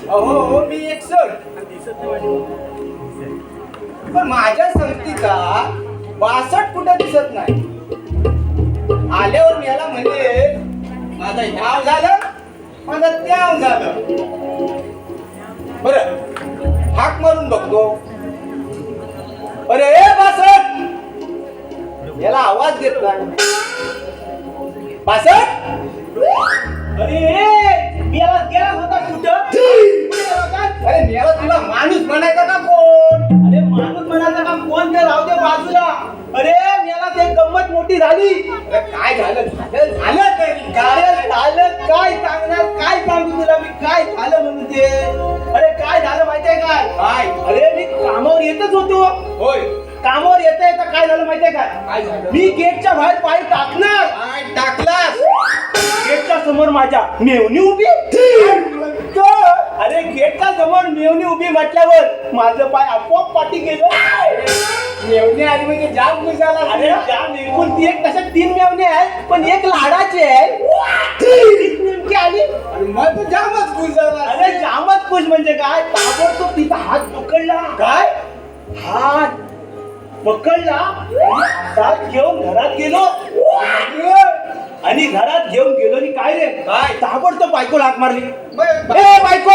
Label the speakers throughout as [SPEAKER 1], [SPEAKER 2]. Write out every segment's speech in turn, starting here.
[SPEAKER 1] अहो मी 61. पण माझ्या संगतीचा 62 कुठे दिसत नाही. आल्यावर मला म्हणजे माझं ह्याव झालं, माझं त्याव झालं. बरं हाक मारून बघतो. अरे 62, याला आवाज देत नाही. 62,
[SPEAKER 2] अरे गेला गेला होता कुठं?
[SPEAKER 1] अरे मेला तुला माणूस म्हणायचा का कोण?
[SPEAKER 2] अरे माणूस म्हणाला का कोण ते राहू दे बाजूला. अरे मेला ते गंमत मोठी झाली.
[SPEAKER 1] अरे काय झालं झालं तरी
[SPEAKER 2] काय
[SPEAKER 1] काय
[SPEAKER 2] झालं काय सांगणार, काय सांगू तुला मी काय झालं म्हणून ते. अरे काय झालं माहितीये काय?
[SPEAKER 1] काय
[SPEAKER 2] अरे मी कामावर येतच होतो.
[SPEAKER 1] होय
[SPEAKER 2] कामावर येता येता काय झालं माहितीये काय?
[SPEAKER 1] काय झालं?
[SPEAKER 2] मी गेटच्या बाहेर पाय टाकणार,
[SPEAKER 1] काय टाकलास?
[SPEAKER 2] गेटच्या समोर माझ्या मेवणी उभी. अरे गेटच्या समोर मेवणी उभी म्हटल्यावर माझं पाय आपोआप पाठी गेलं.
[SPEAKER 1] मेवणी आली म्हणजे जाम खुश झाला.
[SPEAKER 2] अरे त्या एकूण ती एक तशा 3 मेवणे आहेत, पण एक लाडाची आहे. तीच नेमकी आली.
[SPEAKER 1] आणि मग तू जामच खुश झाला.
[SPEAKER 2] अरे जामच खुश म्हणजे काय? ताबडतोब तिचा हात पकडला.
[SPEAKER 1] काय
[SPEAKER 2] हात पकडला आणि हातात घेऊन घरात गेलो. आणि घरात घेऊन गेलो आणि काय रे
[SPEAKER 1] काय?
[SPEAKER 2] ताबडतोब बायकोला हाक मारली.
[SPEAKER 1] बरं,
[SPEAKER 2] ए बायको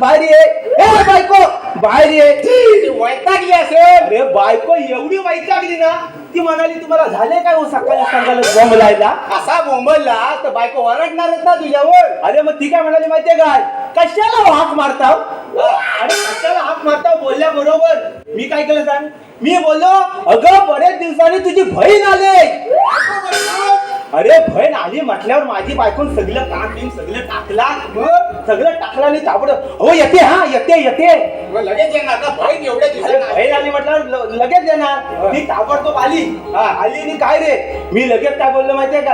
[SPEAKER 2] बाहेर ये. ए बायको बाहेर ये.
[SPEAKER 1] ती वैतागली असेल.
[SPEAKER 2] अरे बायको एवढी वैतागली ना, ती म्हणाली तुम्हाला झाले काय हो सकाळी सांगायला बोंबलायला.
[SPEAKER 1] असा बोंबलला तर बायको ओरडणारच ना तुझ्यावर.
[SPEAKER 2] अरे मग ती काय म्हणाली माहितीये काय? कशाला हाक मारताव? अरे कशाला हाक मारताव बोलल्याबरोबर मी काय केलं सांग? मी बोललो अगं बरेच दिवसांनी तुझी बहीण आले. अरे बहीण आली म्हटल्यावर माझी बायकोन सगळं काम बिम सगळं टाकला. सगळं टाकला आणि ताबड हो येते हा येते येते.
[SPEAKER 1] मग लगेच येणार ना बहीण एवढ्या
[SPEAKER 2] अरे
[SPEAKER 1] दिवसात.
[SPEAKER 2] बहीण आली म्हटल्यावर लगेच येणार. मी ताबडतोब आली. आली आणि काय रे मी लगेच काय बोललो माहितीये का?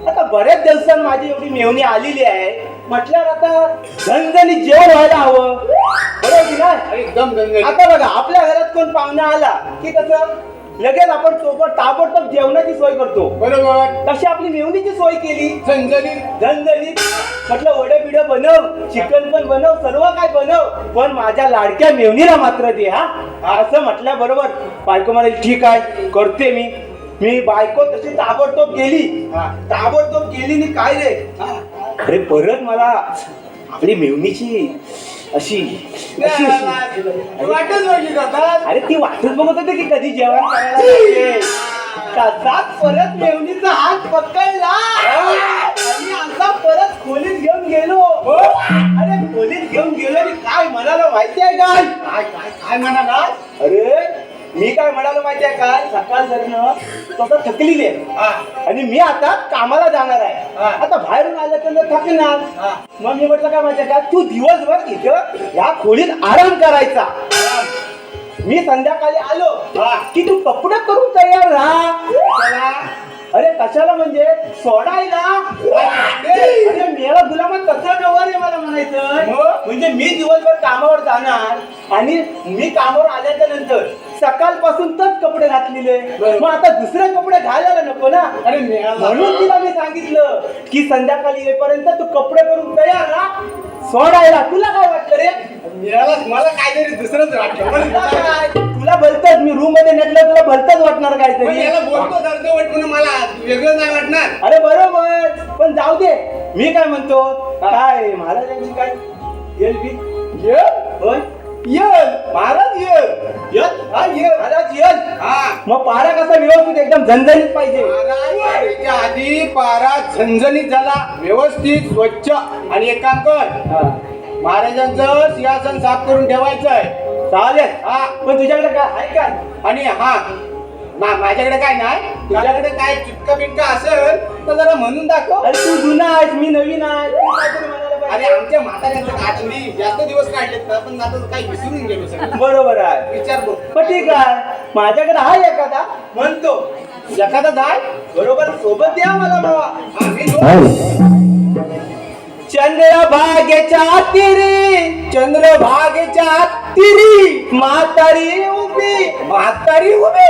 [SPEAKER 2] आता बऱ्याच दिवसांनी माझी एवढी मेवणी आलेली आहे म्हटल्यावर आता झणझणीत जेवण व्हायला हवं, बरोबर की नाही?
[SPEAKER 1] एकदम गंगा.
[SPEAKER 2] आता बघा आपल्या घरात कोण पाहुणा आला की कसं लगेच आपण सोबत ताबडतोब जेवणाची सोय करतो.
[SPEAKER 1] बरोबर.
[SPEAKER 2] तशी आपली मेवणीची सोय केली.
[SPEAKER 1] झणझणीत
[SPEAKER 2] झणझणीत म्हटलं वडे बिडे बनव, चिकन पण बनव, सर्व काय बनव, पण माझ्या लाडक्या मेवणीला मात्र दे. हा असं म्हटल्या बरोबर बायको म्हणाली ठीक आहे करते मी. मी बायको तशी ताबडतोब गेली. ताबडतोब गेली आणि काय रे अरे परत मला आपली मेवणीची अशी
[SPEAKER 1] वाटच बघली जातात.
[SPEAKER 2] अरे ती वाटच बघत होते की कधी जेवण करायला लागेल. तसाच परत मेवणीचा हात पकडला आणि असा परत खोलीत घेऊन गेलो. अरे खोलीत घेऊन गेलो आणि काय म्हणाला माहितीये काय?
[SPEAKER 1] काय काय काय म्हणाला?
[SPEAKER 2] अरे मी काय म्हणालो माहितीये काय? सकाळ धरणं स्वतः थकलेली आहे आणि मी आता कामाला जाणार आहे. आता बाहेरून आल्यानंतर थकणार. मग मी म्हटलं काय माहितीये का? तू दिवसभर इथं ह्या खोलीत आराम करायचा. मी संध्याकाळी आलो की तू कपडे करून तयार राहा. अरे कशाला म्हणजे सोडायला. अरे मेला गुलामात कसा व्यवहार आहे मला म्हणायचं. म्हणजे मी दिवसभर कामावर जाणार आणि मी कामावर आल्याच्या नंतर सकाळपासून तच कपडे घातलेले, मग आता दुसरे कपडे घालायला नको ना.
[SPEAKER 1] अरे
[SPEAKER 2] म्हणून तिला मी सांगितलं की संध्याकाळी येईपर्यंत तू कपडे करून तयार राहा सोडायला. तुला काय वाटलं रे?
[SPEAKER 1] मला काहीतरी दुसरंच वाटलं.
[SPEAKER 2] तुला भलतच मी रूम मध्ये नेटलं तुला भलतच वाटणार काहीतरी.
[SPEAKER 1] याला बोलतो अर्धवट म्हणून मला वेगळं नाही वाटणार.
[SPEAKER 2] अरे बरोबर पण जाऊ दे. मी काय म्हणतो काय महाराजांची काय येल बी होय
[SPEAKER 1] येल महाराज येल.
[SPEAKER 2] येल
[SPEAKER 1] हा येल
[SPEAKER 2] महाराज येल.
[SPEAKER 1] हा
[SPEAKER 2] मग पारा कसा व्यवस्थित एकदम झणझणीत पाहिजे.
[SPEAKER 1] महाराज आधी पारा झणझणीत झाला व्यवस्थित स्वच्छ. आणि एक काम कर महाराजांचं सिंहासन साफ करून ठेवायचं आहे.
[SPEAKER 2] चालेल.
[SPEAKER 1] हा
[SPEAKER 2] पण तुझ्याकडे काय आहे काय?
[SPEAKER 1] आणि हा माझ्याकडे काय नाही. तुझ्याकडे काय चिटका बिटका असेल तर जरा म्हणून दाखव.
[SPEAKER 2] अरे तू जुना आहेस मी नवीन आहे. तू काहीतरी म्हणायला
[SPEAKER 1] अरे
[SPEAKER 2] पाहिजे.
[SPEAKER 1] आमच्या म्हाताऱ्यांचं काढ मी जास्त दिवस काढलेत ना पण आता काही विसरून गेलो सगळं.
[SPEAKER 2] बरोबर आहे.
[SPEAKER 1] विचार बघ.
[SPEAKER 2] पण ठीक आहे माझ्याकडे आहे एखादा म्हणतो
[SPEAKER 1] एखादा जाय
[SPEAKER 2] बरोबर सोबत द्या मला बाबा.
[SPEAKER 1] हा, मी दोन.
[SPEAKER 2] चंद्रभागेच्या तिरी
[SPEAKER 1] चंद्रभागेच्या
[SPEAKER 2] तिरी म्हातारी उभी
[SPEAKER 1] म्हातारी उभी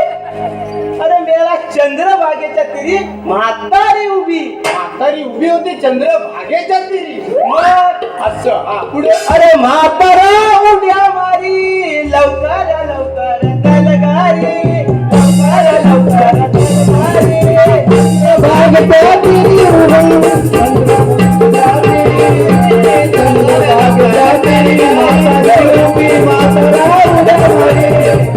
[SPEAKER 2] अरे मेला चंद्रभागेच्या तिरी म्हातारी उभी.
[SPEAKER 1] म्हातारी उभी होती चंद्रभागेच्या तिरी.
[SPEAKER 2] मग
[SPEAKER 1] असं हा पुढे.
[SPEAKER 2] अरे म्हातारा उड्या मारी लवकर लवकर तलगारी लवकर लवकर तलगारी भागच्या तिरी चंद्रभागेच्या तिरी म्हातारी उभी म्हातारा उड्या मारी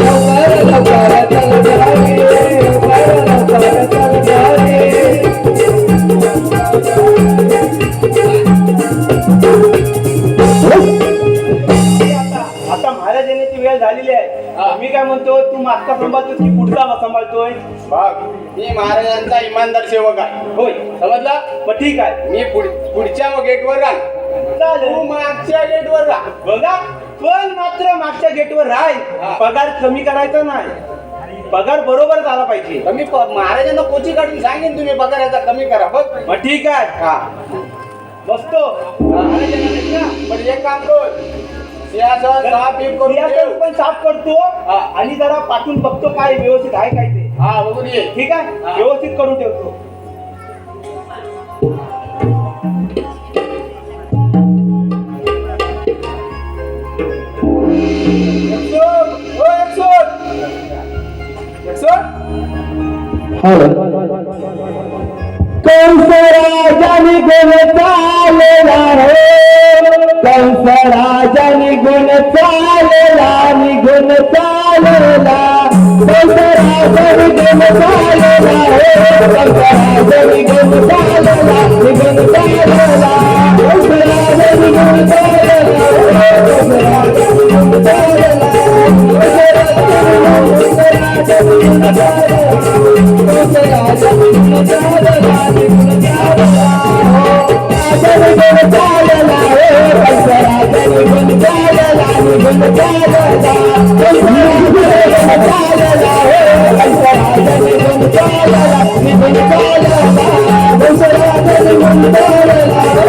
[SPEAKER 2] लवकर लवकर तलगारी लवकर लवकर तलगारी. आता महाराज येण्याची वेळ झालेली आहे. मी काय म्हणतो, तू मागचा सांभाळतोस की पुढचा सांभाळतोय?
[SPEAKER 1] बघ मी महाराजांचा इमानदार सेवक आहे.
[SPEAKER 2] होय,
[SPEAKER 1] समजला.
[SPEAKER 2] मग ठीक आहे.
[SPEAKER 1] मी पुढच्या गेटवर राह.
[SPEAKER 2] चालेल.
[SPEAKER 1] तू मागच्या गेटवर राह.
[SPEAKER 2] बघा, पण मात्र मागच्या गेटवर राह. पगार कमी करायचा नाही, पगार बरोबर झाला पाहिजे.
[SPEAKER 1] कमी महाराजांना कोची काढून सांगेन तुम्ही पगार याचा कमी करा. बघ
[SPEAKER 2] मग ठीक आहे,
[SPEAKER 1] हा
[SPEAKER 2] बसतो.
[SPEAKER 1] पण एक काम कर, सिंहासन साफ बीफ करून ठेव.
[SPEAKER 2] पण साफ करतो आणि जरा पाठून बघतो काय व्यवस्थित आहे काय ते.
[SPEAKER 1] हा बघून ये.
[SPEAKER 2] ठीक आहे, व्यवस्थित करून ठेवतो. कंसराजा निघून चालला हो, कंसराजा निघून चालला, निघून चालला, कंसराजा निघून चालला हो, कंसराजा निघून चालला, निघून चालला, कंसराजा निघून चालला हो, कंसराजा निघून चालला, कंसराजा निघून चालला, कंसराजा निघून चालला, निघून चालला, राजा निघून चालला हो, कंसराजा निघून चालला, निघून चालला, कंसराजा चालला हो, कंसराजा निघून चालला, निघून चालला, कंसराजा निघून चालला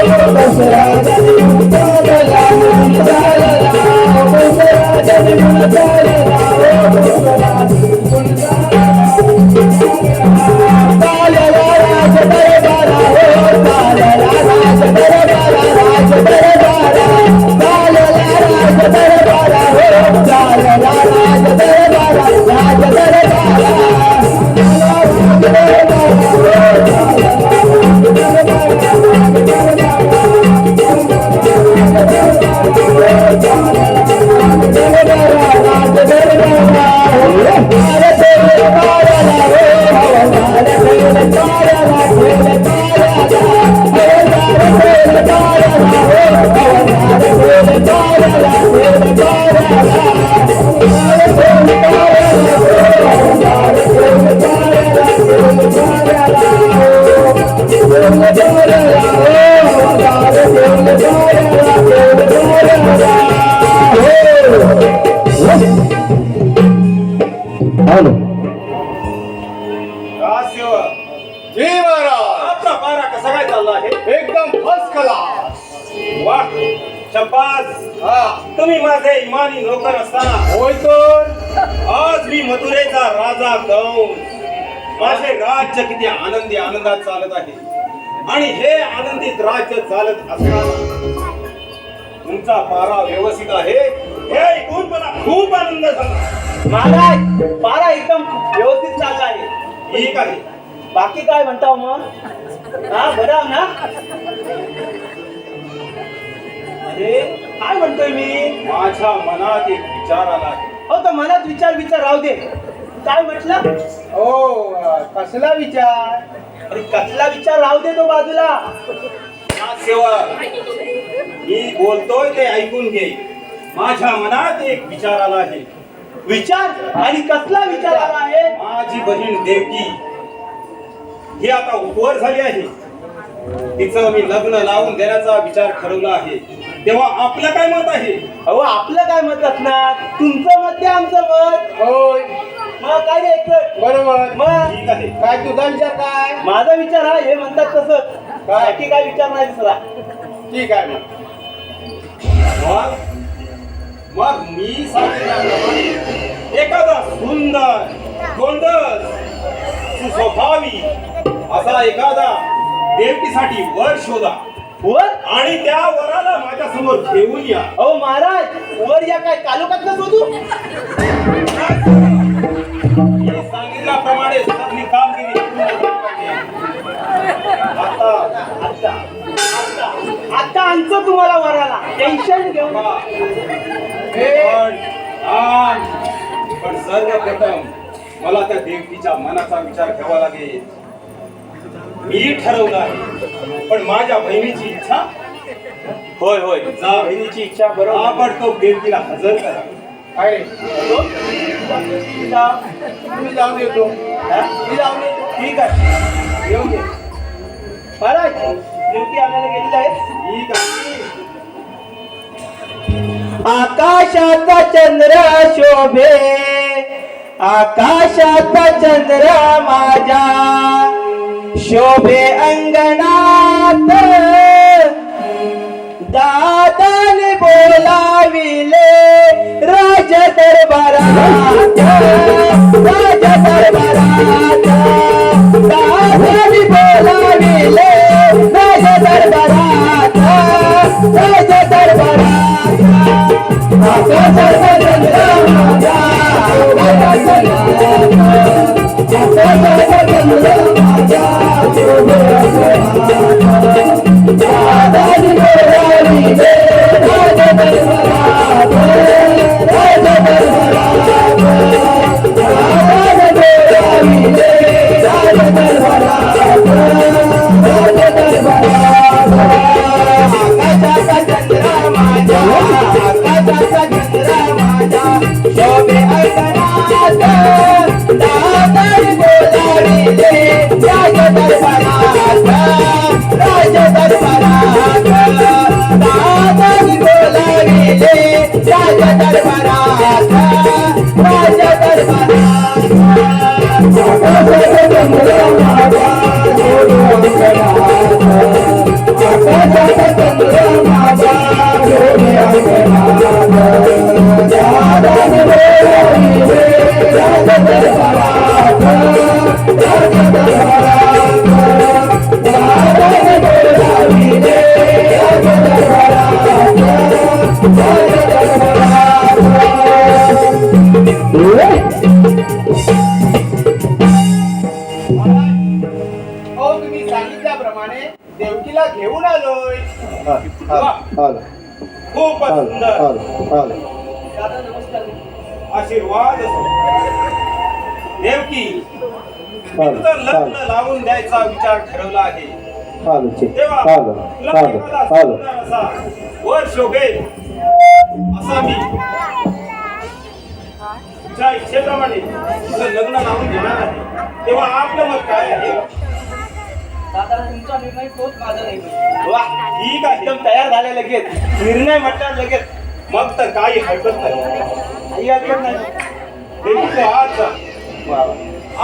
[SPEAKER 2] हो, कंसराजा निघून चालला, निघून चालला, कंसराजा निघून चालला हो, कंसराजा निघून चालला. चालला राज दरबारा हो, चालला राज दरबारा, राज दरबारा, चालला राज दरबारा हो, चालला राज दरबारा, राज दरबारा,
[SPEAKER 1] जी महाराज.
[SPEAKER 2] आपला पारा कसा काय चालला आहे?
[SPEAKER 1] एकदम फर्स्ट क्लास.
[SPEAKER 2] वाह, शाबास.
[SPEAKER 1] हा
[SPEAKER 2] तुम्ही माझे इमानी नोकर असताना
[SPEAKER 1] होय तर.
[SPEAKER 2] आज मी मथुरेचा राजा कंस, माझे राज्य किती आनंदी आनंदात चालत आहे. आणि हे आनंदित राज्य चालत असताना तुमचा पारा व्यवस्थित आहे हे ऐकून मला खूप आनंद झाला. महाराज, पारा एकदम व्यवस्थित चालला आहे. ठीक आहे, बाकी काय म्हणता मग? हा बरं ना? अरे काय म्हणतोय मी? माझ्या मनात एक विचार आला आहे. हो, तर मनात विचार राहू दे. काय म्हटलं?
[SPEAKER 1] ओ कसला विचार?
[SPEAKER 2] अरे कसला विचार राहू दे, तो बाजूला. सेवक, मी बोलतोय ते ऐकून घे. माझ्या मनात एक विचार आला आहे. विचार? आणि कसला विचार आला आहे? माझी बहीण देवकी ही आता उपवर झाली आहे. तिचं मी लग्न लावून देण्याचा विचार ठरवला आहे. तेव्हा आपलं काय मत आहे? अहो, आपलं काय मत असणार? तुमचं मत ते आमचं मत.
[SPEAKER 1] होय.
[SPEAKER 2] मग काय द्यायचं?
[SPEAKER 1] बरोबर.
[SPEAKER 2] मग ठीक आहे.
[SPEAKER 1] काय तुझा विचार काय?
[SPEAKER 2] माझा विचार हा हे म्हणतात तसं.
[SPEAKER 1] काय
[SPEAKER 2] की काय विचार नाही दुसरा.
[SPEAKER 1] ठीक आहे
[SPEAKER 2] मग मी सांगितल्याप्रमाणे एखादा सुंदर गोंडस
[SPEAKER 3] सुस्वभावी असा एखादा देवकीसाठी वर शोधा
[SPEAKER 2] वर
[SPEAKER 3] आणि त्या वराला माझ्या समोर घेऊन या.
[SPEAKER 2] अहो महाराज वर या काय कालोखात शोधू
[SPEAKER 3] मी सांगितल्याप्रमाणे आपली कामगिरी
[SPEAKER 2] आता आता आता आता आणतो तुम्हाला वराला टेन्शन घेऊ नका.
[SPEAKER 3] पण सर्वप्रथम मला त्या देवकीच्या मनाचा विचार घ्यावा लागेल. मी ठरवलं आहे पण माझ्या बहिणीची इच्छा
[SPEAKER 2] होय होय
[SPEAKER 3] जा
[SPEAKER 2] बहिणीची इच्छा बरोबर
[SPEAKER 3] ताबडतोब देवकीला हजर करा.
[SPEAKER 1] काय
[SPEAKER 2] जा.
[SPEAKER 1] तुम्ही जाऊन येतो
[SPEAKER 2] हा?
[SPEAKER 1] मी जाऊन येतो.
[SPEAKER 2] ठीक आहे येऊन ये महाराज देवकी आणायला गेलेली आहे.
[SPEAKER 3] ठीक आहे.
[SPEAKER 2] आकाशाचा चंद्र शोभे आकाशाचा चंद्र माझ्या शोभे अंगणात दादाने बोलाविले राज दरबारात राज दरबारात दादाने बोलाविले राज दरबारात राज दरबारात आकाशाचा चंद्र माझ्या आकाशाचा चंद्र माझ्या शोभे अंगणात दादाने बोलाविले राज दरबारात राज दरबारात दादाने बोलाविले राज दरबारात राज दरबारात आकाशाचा चंद्र माझ्या आकाशाचा चंद्र माझ्या शोभे अंगणात दादाने बोलाविले राज दरबारात राज दरबारात दादाने बोलाविले राज दरबारात राज दरबारात आकाशाचा चंद्र माझ्या शोभे अंगणात आकाशाचा चंद्र माझ्या शोभे अंगणात दादाने बोलाविले राज दरबारात राज दरबारात दादाने बोलाविले राज दरबारात राज
[SPEAKER 1] हो तुम्ही सांगितल्याप्रमाणे देवकीला घेऊन आलोय.
[SPEAKER 3] खूपच सुंदर आशीर्वाद असो. देवकी तुझं लग्न लावून द्यायचा विचार ठरवला आहे तेव्हा तुला एखादा सुंदर असा वर शोभेल असा मी तुझ्या इच्छेप्रमाणे तुझं लग्न लावून देणार आहे. तेव्हा आपलं मत काय आहे?
[SPEAKER 2] तुमचा निर्णय तोच माझा नाही
[SPEAKER 3] वा, ठीक आहे.
[SPEAKER 2] एकदम तयार झाले लगेच निर्णय म्हटलं लगेच
[SPEAKER 3] मग तर काही हरकत नाही.
[SPEAKER 2] काही हरकत नाही
[SPEAKER 3] देवकी तू आज जा.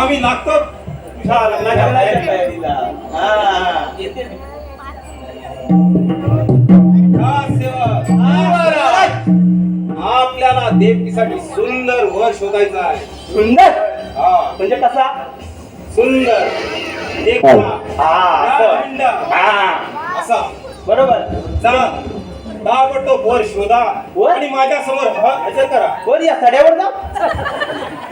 [SPEAKER 3] आम्ही लागतो तुझ्या लग्नाच्या तयारीला.
[SPEAKER 2] येते
[SPEAKER 3] आपल्याला देवकीसाठी सुंदर वर शोधायचा आहे.
[SPEAKER 2] सुंदर
[SPEAKER 3] हा
[SPEAKER 2] म्हणजे कसा
[SPEAKER 3] सुंदर देवकीला राजविंड असा
[SPEAKER 2] बरोबर
[SPEAKER 3] जा ताबडतोब वर शोधा
[SPEAKER 2] वर?
[SPEAKER 3] आणि माझ्या समोर हजर करा.
[SPEAKER 2] कोण या सड्यावर जा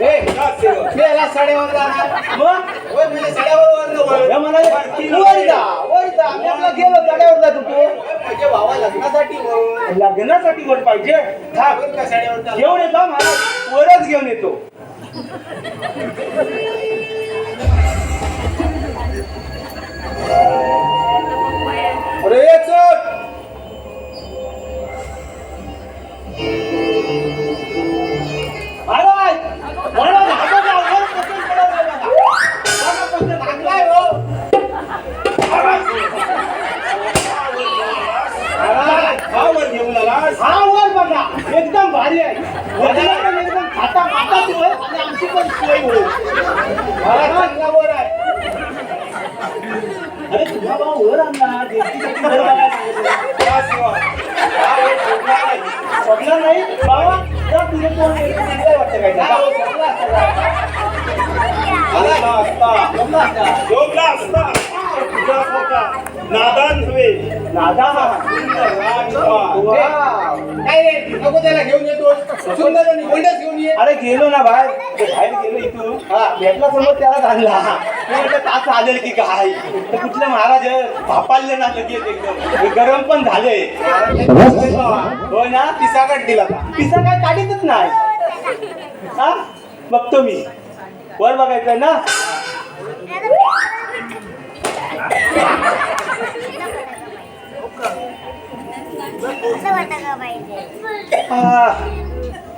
[SPEAKER 3] जा सेवक.
[SPEAKER 1] मी याला साडेवर जाणार.
[SPEAKER 2] मग
[SPEAKER 1] होय, मी साड्यावर वर
[SPEAKER 2] हे म्हणाले, वर जा वर जा मी आपला गेलो सड्यावर जातो तू
[SPEAKER 1] म्हणजे भावा लग्नासाठी वर.
[SPEAKER 2] लग्नासाठी वर पाहिजे थांब.
[SPEAKER 1] वर का साड्यावर जाणार?
[SPEAKER 2] घेऊन येतो महाराज वरच घेऊन येतो
[SPEAKER 1] अरे चल.
[SPEAKER 2] महाराज महाराज हातात वर पसंत पडवलं बघा. बघा पसंत
[SPEAKER 1] चांगलाय हो.
[SPEAKER 2] महाराज
[SPEAKER 3] हा वर घेऊन आलास.
[SPEAKER 2] हा वर बघा एकदम भारी आहे वरला पण एकदम खाता माता सोय आणि आमची पण सोय होईल
[SPEAKER 1] मला चांगला वर आहे.
[SPEAKER 2] अरे तुझा भाऊ वर आणला देवकीसाठी वर बघायला सांगितलं.
[SPEAKER 3] जा सेवक. हा वर शोधला नाही.
[SPEAKER 2] बघला नाही बाबा जा तुझे कोण चांगलं वाटतं काय
[SPEAKER 1] हा, हो, चांगला, चांगला.
[SPEAKER 3] जोगला असता तुझ्यासारखा नादान नव्हे
[SPEAKER 2] दादा
[SPEAKER 1] काय रे नको त्याला घेऊन येतो सुंदर आणि गोंडस घेऊन ये.
[SPEAKER 2] अरे गेलो ना बाहेर ते बाहेर गेलो इथून भेटला समोर त्याला आणला मी म्हटलं तास आलेल की काय तर कुठले महाराज भापालले ना लगेच एकदम हे गरम पण झाले हो ना
[SPEAKER 1] पिसाकट दिला का?
[SPEAKER 2] पिसा काय काढीतच नाही हा बघतो मी वर बघायचंय ना हा,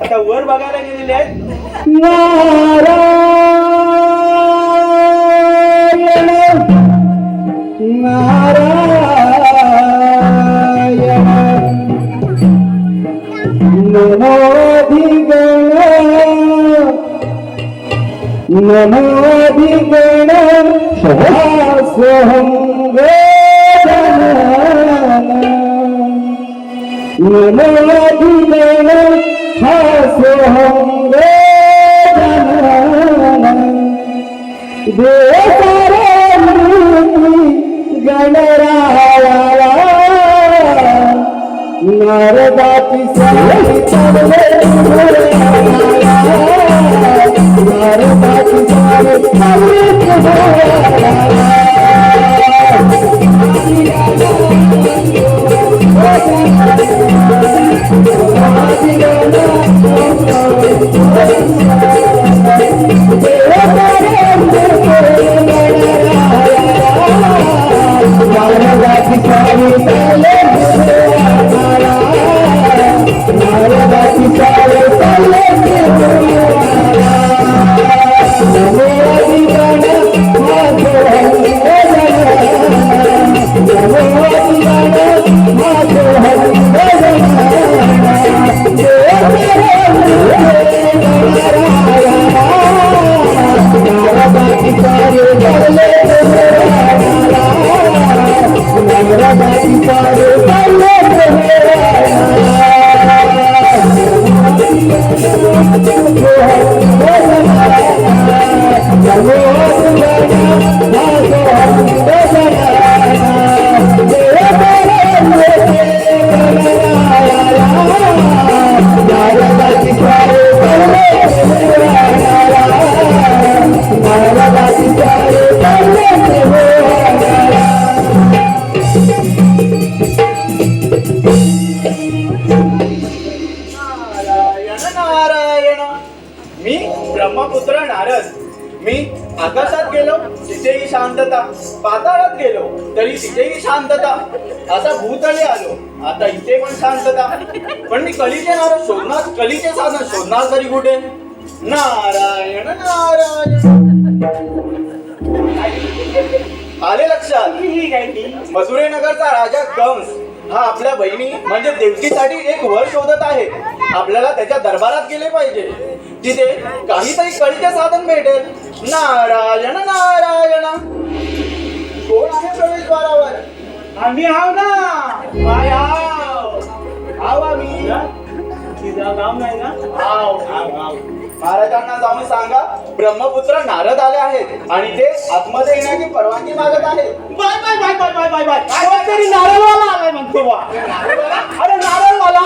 [SPEAKER 2] आता वर बघायला गेलेले आहेत
[SPEAKER 4] नमोधिगण सोहं नमोधिगण सोहं गणरायाला नारदाची नारदाची
[SPEAKER 2] मी ब्रह्मपुत्र नारद मी आकाशात गेलो तिथेही शांतता पाताळात गेलो तरी तिथेही शांतता आता भूतळी आलो आता इथे पण शांतता पण मी कलीचे नारद शोधणार कलीचे साधन शोधणार तरी कुठे नारायण नारायण आले लक्षात मथुरे नगरचा राजा कंस हा आपल्या बहिणी म्हणजे देवकीसाठी एक वर शोधत आहे आपल्याला त्याच्या दरबारात गेले पाहिजे तिथे काहीतरी कळीचे साधन भेटेल नारायण नारायण कोण आहे प्रवेशद्वारावर आम्ही आव ना काय आव आम्ही तिचा काम नाही ना आव महाराजांना जाऊन सांगा ब्रह्मपुत्र नारद आले आहेत आणि ते आतमध्ये येण्याची परवानगी मागत आहेत bye bye bye bye bye bye bye कोणतरी नारळवाला आलाय म्हणतो बा अरे नारळवाला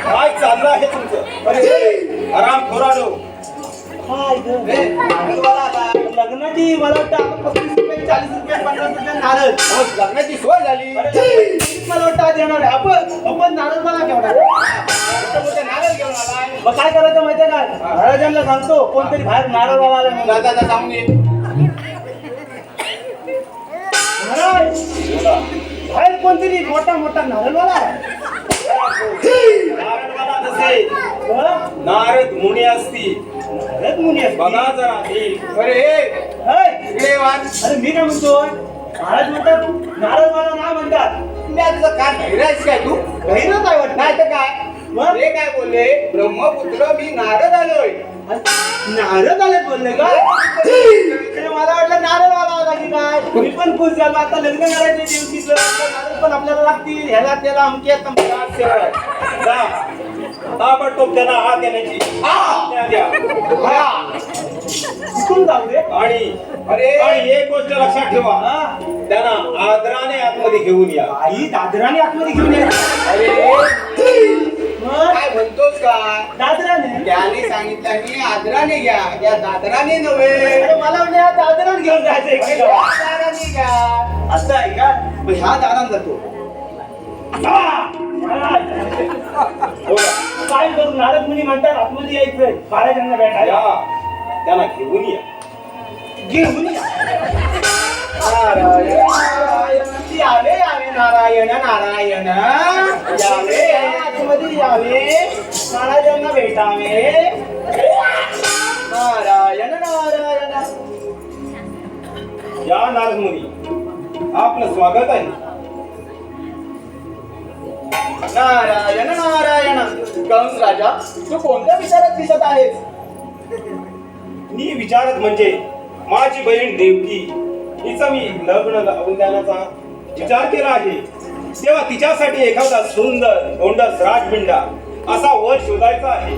[SPEAKER 3] काय चाललं आहे तुमचं अरे आराम खोरानो
[SPEAKER 2] लग्नाची मला वाटतं आता 35 रुपये 40 रुपये 50 रुपये नारळ
[SPEAKER 1] लग्नाची सोय झाली
[SPEAKER 2] मला वाटतं आज येणार आहे आपण नारळ मला घेणार
[SPEAKER 1] नारळ घेऊन आलाय
[SPEAKER 2] मग काय करायचं माहितीये काय महाराजांना सांगतो कोणतरी बाहेर नारळ वाला आलाय म्हणून.
[SPEAKER 1] दादा सांगून ये
[SPEAKER 2] महाराज बाहेर कोणतरी मोठा मोठा नारळवाला आहे
[SPEAKER 3] नारळवाला नसे
[SPEAKER 2] हं?
[SPEAKER 3] नारद मुनी असतील
[SPEAKER 2] नारद मुनी असतील.
[SPEAKER 3] बघा जरा नीट.
[SPEAKER 1] अरे
[SPEAKER 2] हय.
[SPEAKER 1] इकडे वाच
[SPEAKER 2] अरे मी काय म्हणतो महाराज म्हणतात नारळवाला नाही म्हणतात
[SPEAKER 1] मी तुझं काय बहिरायच काय तू
[SPEAKER 2] बहिरच आहे वाटतं
[SPEAKER 1] नाही तर काय
[SPEAKER 2] मग?
[SPEAKER 1] हे काय बोलले ब्रह्मपुत्र मी नारद आलोय
[SPEAKER 2] नारळ आले बोलले का अरे मला वाटलं नारळवाला आला की काय मी पण खुश झालो आता लग्न करायच्या दिवशी नारळ पण आपल्याला लागतील ह्याला त्याला अमके
[SPEAKER 3] जा ताबडतोब त्यांना हात देण्याची आज्ञा द्या.
[SPEAKER 2] विसरून जाऊ दे.
[SPEAKER 3] आणि एक गोष्ट लक्षात ठेवा,
[SPEAKER 2] हा.
[SPEAKER 3] त्यांना आदराने आतमध्ये घेऊन या.
[SPEAKER 2] आई दादराने आतमध्ये घेऊन ये.
[SPEAKER 1] अरे
[SPEAKER 2] मग
[SPEAKER 1] काय म्हणतोस का?
[SPEAKER 2] दादराने
[SPEAKER 1] त्याने सांगितलं की आदराने घ्या, या दादराने नव्हे.
[SPEAKER 2] अरे मला म्हणजे या दादराने घेऊन जायचंय
[SPEAKER 1] अरे,
[SPEAKER 2] की
[SPEAKER 1] या
[SPEAKER 2] काय?
[SPEAKER 1] दाराने घ्या.
[SPEAKER 2] असं आहे का? मग ह्या दारात जातो. काय करू? नारद मुनी म्हणतात आतमध्ये यायचंय महाराजांना भेटायला.
[SPEAKER 3] या, त्यांना घेऊन या.
[SPEAKER 2] घेऊन या. नारायण नारायण यावे यावे नारायण नारायण यावे आतमध्ये यावे महाराजांना भेटावे. नारायण नारायण.
[SPEAKER 3] या नारद मुनी, आपलं स्वागत आहे.
[SPEAKER 2] नारायण नारायण. कंस राजा, तू कोणत्या विचारात दिसत आहेस?
[SPEAKER 3] मी विचारत म्हणजे माझी बहीण देवकी हिचं मी लग्न लावून देण्याचा विचार केला आहे. तेव्हा तिच्यासाठी एखादा सुंदर गोंडस राजबिंडा असा वर शोधायचा आहे.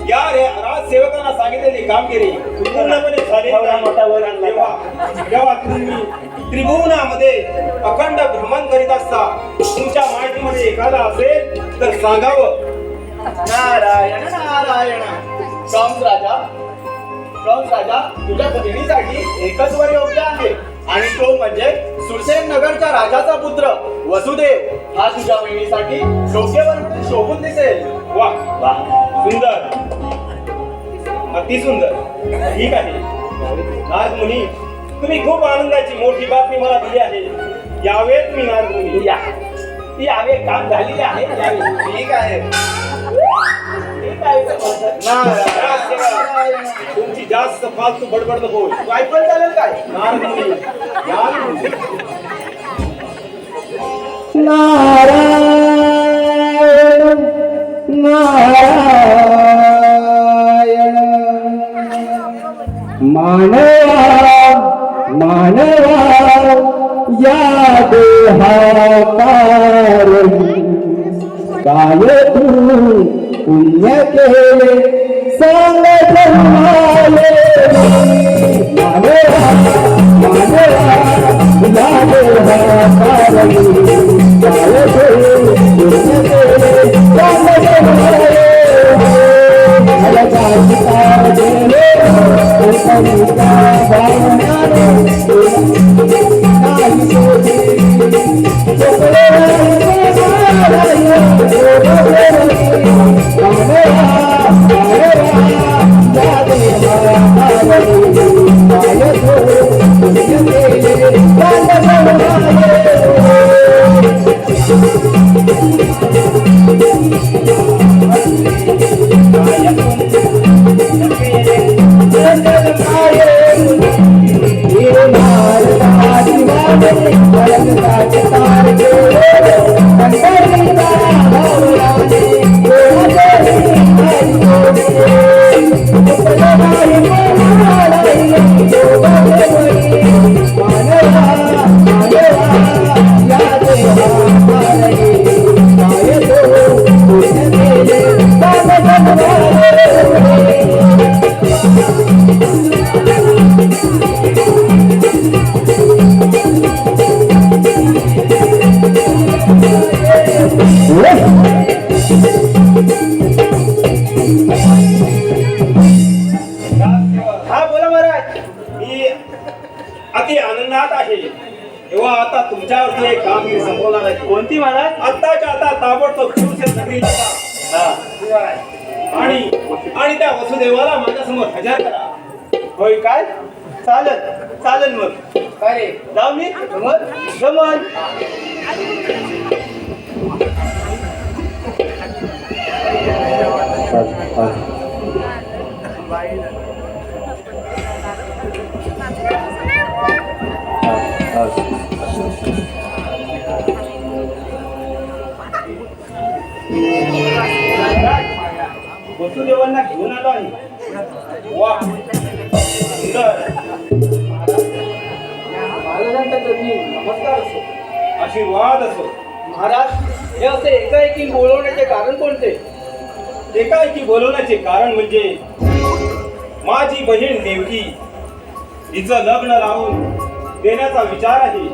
[SPEAKER 3] या राजसेवकांना सांगितलेली कामगिरी पूर्णपणे झाली
[SPEAKER 2] एवढा मोठा वर आणला का?
[SPEAKER 3] तेव्हा तुम्ही त्रिभुवनामध्ये अखंड भ्रमण करीत असता तुमच्या माहितीमध्ये एखादा असेल तर सांगावं.
[SPEAKER 2] नारायण नारायण. कंस राजा तुझ्या बहिणीसाठी एकच वर योग्य आहे आणि तो म्हणजे सुरसेन नगरच्या राजाचा पुत्र वसुदेव. हा तुझ्या बहिणीसाठी योग्य वर म्हणून शोभून दिसेल.
[SPEAKER 3] वा वा, सुंदर, अति सुंदर. ठीक आहे नारद मुनी, तुम्ही खूप आनंदाची मोठी बातमी मला दिली आहे. यावे तुम्ही नारद मुनी,
[SPEAKER 2] या यावे, काम झालेले आहे. यावे.
[SPEAKER 1] ठीक आहे.
[SPEAKER 2] ठीक आहे. नारायण.
[SPEAKER 3] तुमची जास्त फालतू बडबड नको.
[SPEAKER 2] वायफळ चालेल काय?
[SPEAKER 3] नारद मुनी, या तुम्ही.
[SPEAKER 4] नारायण नारायण. मानवा या देहाकार काय तू पुण्य केले सांग धर्माले. मानवा या देहाकार काय तू पुण्य केले सांग धर्माले. मला काय दिले कविता भावनाने
[SPEAKER 2] हा बोला महाराज.
[SPEAKER 3] मी अति आनंदात आहे. तेव्हा आता तुमच्यावरती एक कामगिरी संपवणार आहे.
[SPEAKER 2] कोणती महाराज?
[SPEAKER 3] आत्ताच्या आता ताबडतोब सुरसेन नगरीला जा. आणि त्या वसुदेवाला माझ्यासमोर हजर करा.
[SPEAKER 2] होय काय? चालेल मग.
[SPEAKER 1] काय रे?
[SPEAKER 2] जाऊ मी. जमल. वसुदेवांना घेऊन आलो आहे.
[SPEAKER 3] वा, सुंदर.
[SPEAKER 2] महाराजांच्या चरणी नमस्कार असो.
[SPEAKER 3] आशीर्वाद असो.
[SPEAKER 2] महाराज, हे असे एकाएकी बोलवण्याचे कारण कोणते?
[SPEAKER 3] एकाएकी बोलवण्याचे कारण म्हणजे माझी बहीण देवकी हिचं लग्न लावून देण्याचा विचार आहे,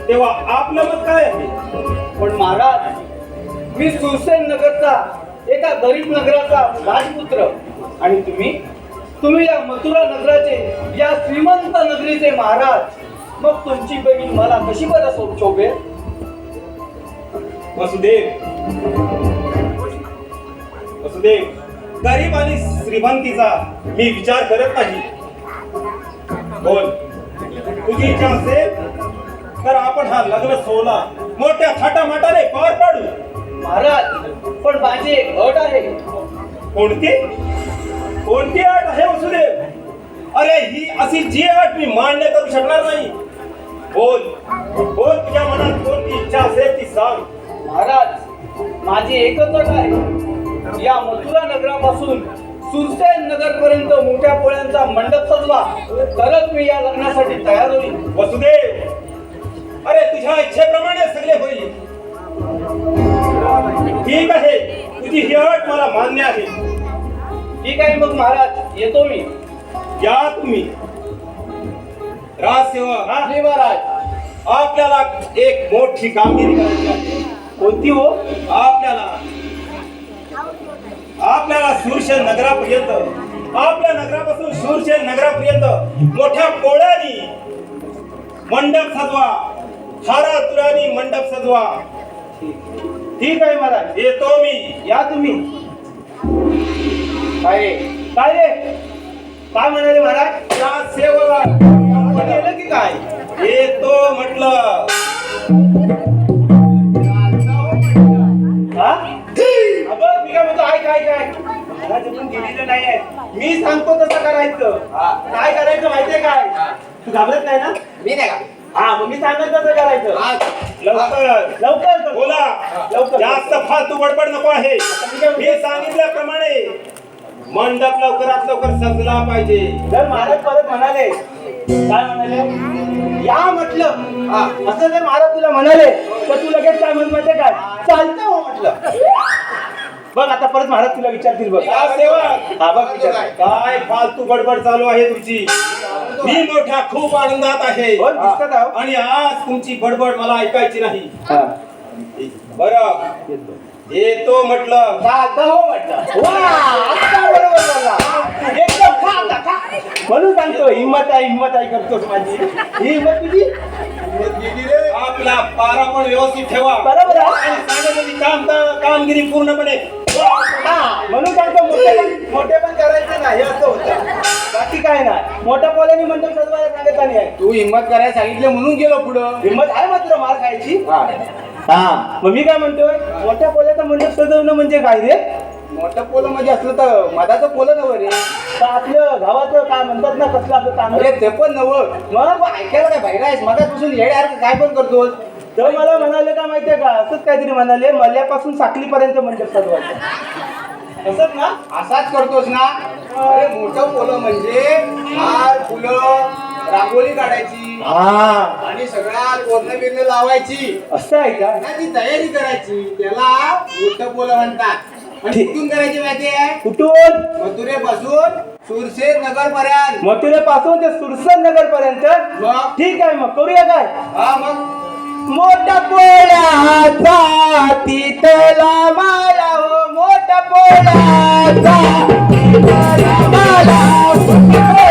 [SPEAKER 3] तेव्हा आपलं मत काय आहे?
[SPEAKER 2] पण महाराज, मी सुरसेन नगरचा एका गरीब नगराचा राजपुत्र आणि तुम्ही या मथुरा नगराचे, या श्रीमंत नगरीचे महाराज. मग तुमची बहीण मला कशी बरं शोभेल?
[SPEAKER 3] वसुदेव, वसुदेव, गरीब आणि श्रीमंतीचा मी विचार करत नाही. बोल, तुझी इच्छा असेल तर आपण हा लग्न सोहळा मोठ्या थाटामाटाने पार पाडू.
[SPEAKER 2] महाराज, पण माझी एक अट आहे.
[SPEAKER 3] कोणती कोणती अट आहे वसुदेव? अरे ही अशी जी अट मी मान्य करू शकणार नाही. बोल बोल, तुझ्या मनात कोणती इच्छा असेल ती सांग.
[SPEAKER 2] महाराज, माझी एकच अट आहे. या मथुरा नगरापासून सुरसेन नगर पर्यंत मोठ्या पोळ्यांचा मंडप सजवा, तरच मी या लग्नासाठी तयार होईल.
[SPEAKER 3] वसुदेव, अरे तुझ्या इच्छेप्रमाणे सगळे होईल. ठीक आहे, तुझी ही अट मला मान्य आहे.
[SPEAKER 2] ठीक आहे मग महाराज, येतो मी.
[SPEAKER 3] या तुम्ही. राजसेवक,
[SPEAKER 1] जी महाराज.
[SPEAKER 3] आपल्याला एक मोठी कामगिरी करायची आहे.
[SPEAKER 2] कोणती हो?
[SPEAKER 3] आपल्याला सुरसेन नगरापर्यंत, आपल्या नगरापासून सुरसेन नगरापर्यंत मोठ्या पोळ्यानी मंडप सजवा, थारा तुरानी मंडप सजवा.
[SPEAKER 2] ठीक आहे महाराज,
[SPEAKER 3] येतो मी.
[SPEAKER 2] या तुम्ही.
[SPEAKER 1] काय रे?
[SPEAKER 2] काय रे? काय म्हणाले महाराज?
[SPEAKER 3] राजसेवक,
[SPEAKER 2] गेलं की काय?
[SPEAKER 3] येतो म्हटलं.
[SPEAKER 2] हा? अबं, मी काय म्हणतो, काय महाराज अजून गेलेलं नाही आहे. मी सांगतो तसं करायचं. काय करायचं माहितीये काय? तू घाबरत नाही ना?
[SPEAKER 1] मी नाही का?
[SPEAKER 2] हा, मग मी सांगत तसं करायचं.
[SPEAKER 3] लवकर
[SPEAKER 2] लवकर कर.
[SPEAKER 3] बोला.
[SPEAKER 2] लवकर.
[SPEAKER 3] जास्त फालतू बडबड नको आहे. मी सांगितल्याप्रमाणे मंडप लवकरात लवकर सजला पाहिजे.
[SPEAKER 2] जर महाराज परत म्हणाले, काय म्हणाले? या म्हटलं. असं जर महाराज तुला म्हणाले तर तू लगेच काय म्हणत माहितीये काय? चालतं हो म्हटलं. बघ आता परत महाराज तुला विचारतील बघ.
[SPEAKER 3] राजसेवक,
[SPEAKER 2] हा बघ विचार.
[SPEAKER 3] काय फालतू बडबड चालू आहे तुमची? मी मोठ्या खूप आनंदात आहे
[SPEAKER 2] हो, दिसतात आहो.
[SPEAKER 3] आणि आज तुमची बडबड मला ऐकायची नाही.
[SPEAKER 2] हा.
[SPEAKER 3] बरं, येतो म्हटलं.
[SPEAKER 1] चालतं हो म्हटलं.
[SPEAKER 2] वा, आता बरोबर बोलला. एकदम खा आता, खा. म्हणून सांगतो, हिम्मत आहे करतोस माझी. ही हिम्मत तुझी
[SPEAKER 3] आपला पारा पण व्यवस्थित ठेवा.
[SPEAKER 2] बरोबर आहे.
[SPEAKER 3] आणि सांगितलेली कामगिरी पूर्णपणे.
[SPEAKER 2] हा, म्हणून सांगतो, मोठे पण करायचे नाही असं होतं. बाकी काय नाही. मोठ्या पोल्याने मंडप सजवायला सांगत नाही.
[SPEAKER 1] तू हिंमत करायला सांगितलं म्हणून गेलो पुढं.
[SPEAKER 2] हिम्मत आहे मात्र मार खायची. हा, मग मी काय म्हणतोय, मोठ्या पोल्याचा मंडप सजवणं म्हणजे काय रे?
[SPEAKER 1] मोठं पोलं म्हणजे असलं तर मधाचं पोलं नवं रे.
[SPEAKER 2] तर आपलं गावाचं काय म्हणतात ना, कसलं आपलं
[SPEAKER 1] अरे
[SPEAKER 2] चांगलं.
[SPEAKER 1] ते पण नवं. मग ऐकायला काय बाहेर आहेस? मगापासून येड्यासारखं काय पण करतो.
[SPEAKER 2] तर मला म्हणाले का माहितीये का, असंच काहीतरी म्हणाले, मल्यापासून साखलीपर्यंत मंडप सजवायचं. तसंच ना?
[SPEAKER 1] असाच करतोस ना? अरे मोठं पोलं म्हणजे हार फुलं रांगोळी काढायची
[SPEAKER 2] हा,
[SPEAKER 1] आणि सगळ्यात वर्ण बिर्ण लावायची
[SPEAKER 2] असं आहे का?
[SPEAKER 1] ती तयारी करायची. त्याला मोठं पोलं म्हणतात. आणि कुठून करायची माहिती आहे?
[SPEAKER 2] कुठून?
[SPEAKER 1] मथुरेपासून सुरसेन नगर पर्यंत.
[SPEAKER 2] मथुरे पासून ते सुरसेन नगर पर्यंत.
[SPEAKER 1] मग
[SPEAKER 2] ठीक आहे, मग करूया काय?
[SPEAKER 1] हा मग
[SPEAKER 2] मोठा पोळ्याचा तिथला माला हो, मोठा पोळ्याचा तिथला माला, मोठा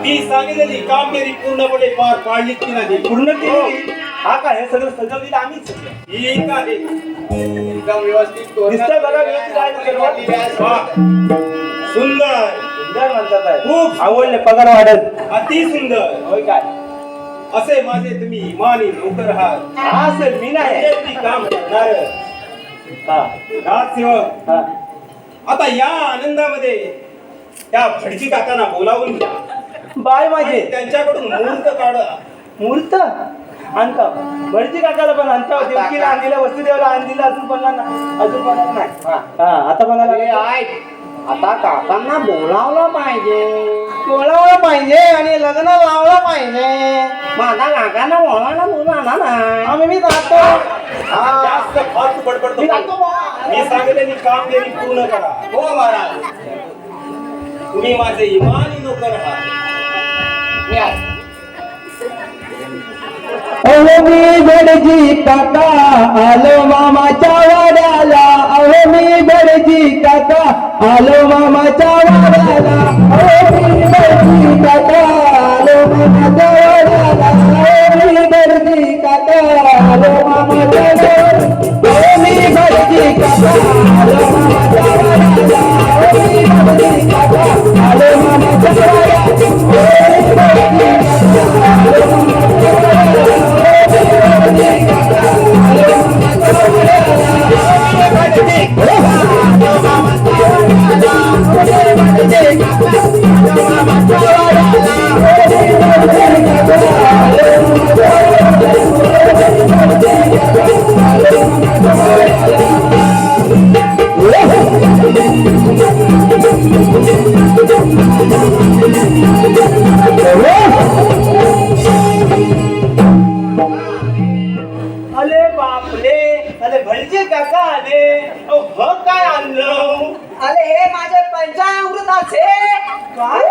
[SPEAKER 3] मी सांगितलेली कामगिरी पूर्णपणे पार पाडली की नाही?
[SPEAKER 2] पूर्ण केली. हा काय हे सगळं सजवलेलं आम्हीच.
[SPEAKER 3] ठीक आहे.
[SPEAKER 1] एकदम व्यवस्थित तोरणं-
[SPEAKER 2] दिसतंय बघा, व्यवस्थित आहे ना सर्व?
[SPEAKER 3] वा. सुंदर,
[SPEAKER 2] सुंदर म्हणतात आहे.
[SPEAKER 3] खूप
[SPEAKER 2] आवडले, पगार वाढत.
[SPEAKER 3] अति सुंदर.
[SPEAKER 2] होय काय?
[SPEAKER 3] असे माझे तुम्ही इमानी नोकर आहात.
[SPEAKER 2] हा सर, मी नाही आहे.
[SPEAKER 3] शेती काम करणार
[SPEAKER 2] हा
[SPEAKER 3] राजसेवक.
[SPEAKER 2] हा.
[SPEAKER 3] आता या आनंदामध्ये त्या भटजी काकांना बोलावून घ्या
[SPEAKER 2] बाय माझे
[SPEAKER 3] आणि त्यांच्याकडून मुहूर्त काढा.
[SPEAKER 2] मूर्त आणता भटजी काकाला पण आणता. देवकीला आणलेल्या वसुदेवला आणलेला अजून बनला अजून बनला नाही. हा आता
[SPEAKER 1] अरे
[SPEAKER 2] बनायला
[SPEAKER 1] ऐक, आता काकांना बोलावलं पाहिजे,
[SPEAKER 2] बोलावलं पाहिजे आणि लग्न लावलं पाहिजे.
[SPEAKER 1] माझा काकांना बोलायला बोलवणार नाही.
[SPEAKER 2] आम्ही मी जातो. हा.
[SPEAKER 3] जास्त फालतू बडबड
[SPEAKER 2] मी
[SPEAKER 3] नको.
[SPEAKER 2] जातो बा.
[SPEAKER 3] मी सांगितलेली कामगिरी पूर्ण करा.
[SPEAKER 1] हो महाराज.
[SPEAKER 3] तुम्ही माझे इमानी नोकर आहात.
[SPEAKER 1] मी आहे.
[SPEAKER 4] अहो मी भटजी काका आलो मामाच्या वाड्याला. अहो मी भटजी काका आलो मामाच्या वाड्याला. अहो मी भटजी काका आलो मामाच्या वाड्याला. अहो मी भटजी काका आलो मामाच्या वाड्याला. अहो मी भटजी काका आलो मामाच्या वाड्याला. अहो मी भटजी काका आलो मामाच्या वाड्याला. अहो मी भटजी काका आलो मामाच्या वाड्याला.
[SPEAKER 2] अरे बापरे, अरे भटजी काका आले. अहो काय आणलं?
[SPEAKER 5] अरे हे माझे पंचामृताचे.
[SPEAKER 2] काय?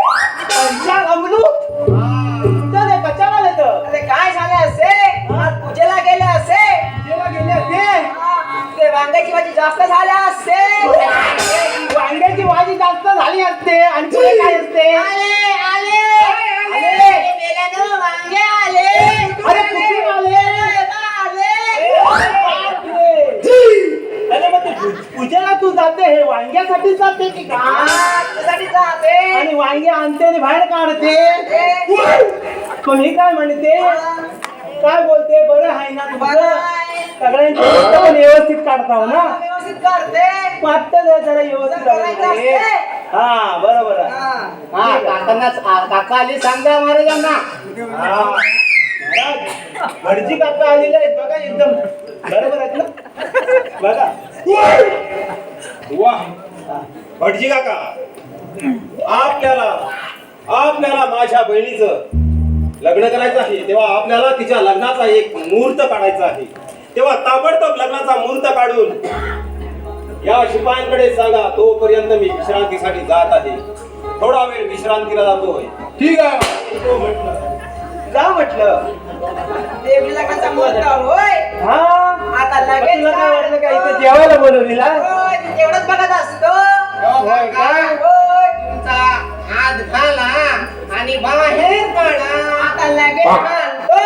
[SPEAKER 2] पंचामृत? कुठं ते कशाला येतं?
[SPEAKER 5] अरे काय झाले असे? आज पूजेला गेले असे.
[SPEAKER 2] जेव्हा गेले ते
[SPEAKER 5] ते वांग्याची भाजी जास्त झाल्या असते.
[SPEAKER 2] वांग्याची भाजी जास्त झाली असते आणि पुढे काय असते?
[SPEAKER 5] आले आले आले मेल्यानं वांगे आले.
[SPEAKER 2] अरे कुठून आले? अरे मग ते पूजेला तू जाते हे वांग्यासाठी जाते की काय?
[SPEAKER 5] त्यासाठी जाते.
[SPEAKER 2] आणि वांगे आणते आणि बाहेर काढते. पण ही काय म्हणते? काय बोलते? बरं आहे ना
[SPEAKER 5] बरं
[SPEAKER 2] तुझं?
[SPEAKER 5] आहे.
[SPEAKER 2] सगळ्यांची गोष्ट पण व्यवस्थित काढताव ना?
[SPEAKER 5] व्यवस्थित करते.
[SPEAKER 2] वाटतं जरा व्यवस्थित
[SPEAKER 5] करायचं
[SPEAKER 2] करायचं.
[SPEAKER 5] असते.
[SPEAKER 2] हा बरोबर आहे.
[SPEAKER 1] हा काकांना काका आली सांगा महाराजांना.
[SPEAKER 2] हा. महाराज, भटजी काका आलेले आहेत बघा एकदम बरोबर आहेत ना? बघा
[SPEAKER 3] वा. भटजी काका, आपल्याला माझ्या बहिणीचं लग्न करायचं आहे, तेव्हा आपल्याला तिच्या लग्नाचा एक मुहूर्त काढायचा आहे. तेव्हा ताबडतोब लग्नाचा मुहूर्त काढून या शिपायांकडे सांगा. तोपर्यंत मी विश्रांतीसाठी जात आहे. थोडा वेळ विश्रांतीला जातोय.
[SPEAKER 1] ठीक आहे.
[SPEAKER 3] तो म्हटलं.
[SPEAKER 2] जा म्हटलं.
[SPEAKER 5] देवी लग्नाचा मुहूर्त होय.
[SPEAKER 2] हा
[SPEAKER 5] आता लगेच
[SPEAKER 2] तुला काय वाटलं का इथे जेवायला बोलवलीला?
[SPEAKER 5] होय, मी तेवढंच बघत असतो.
[SPEAKER 2] होय काय?
[SPEAKER 5] होय.
[SPEAKER 1] तुमचा हात घाला आणि बाहेर काढा.
[SPEAKER 5] आता लगेच आणतो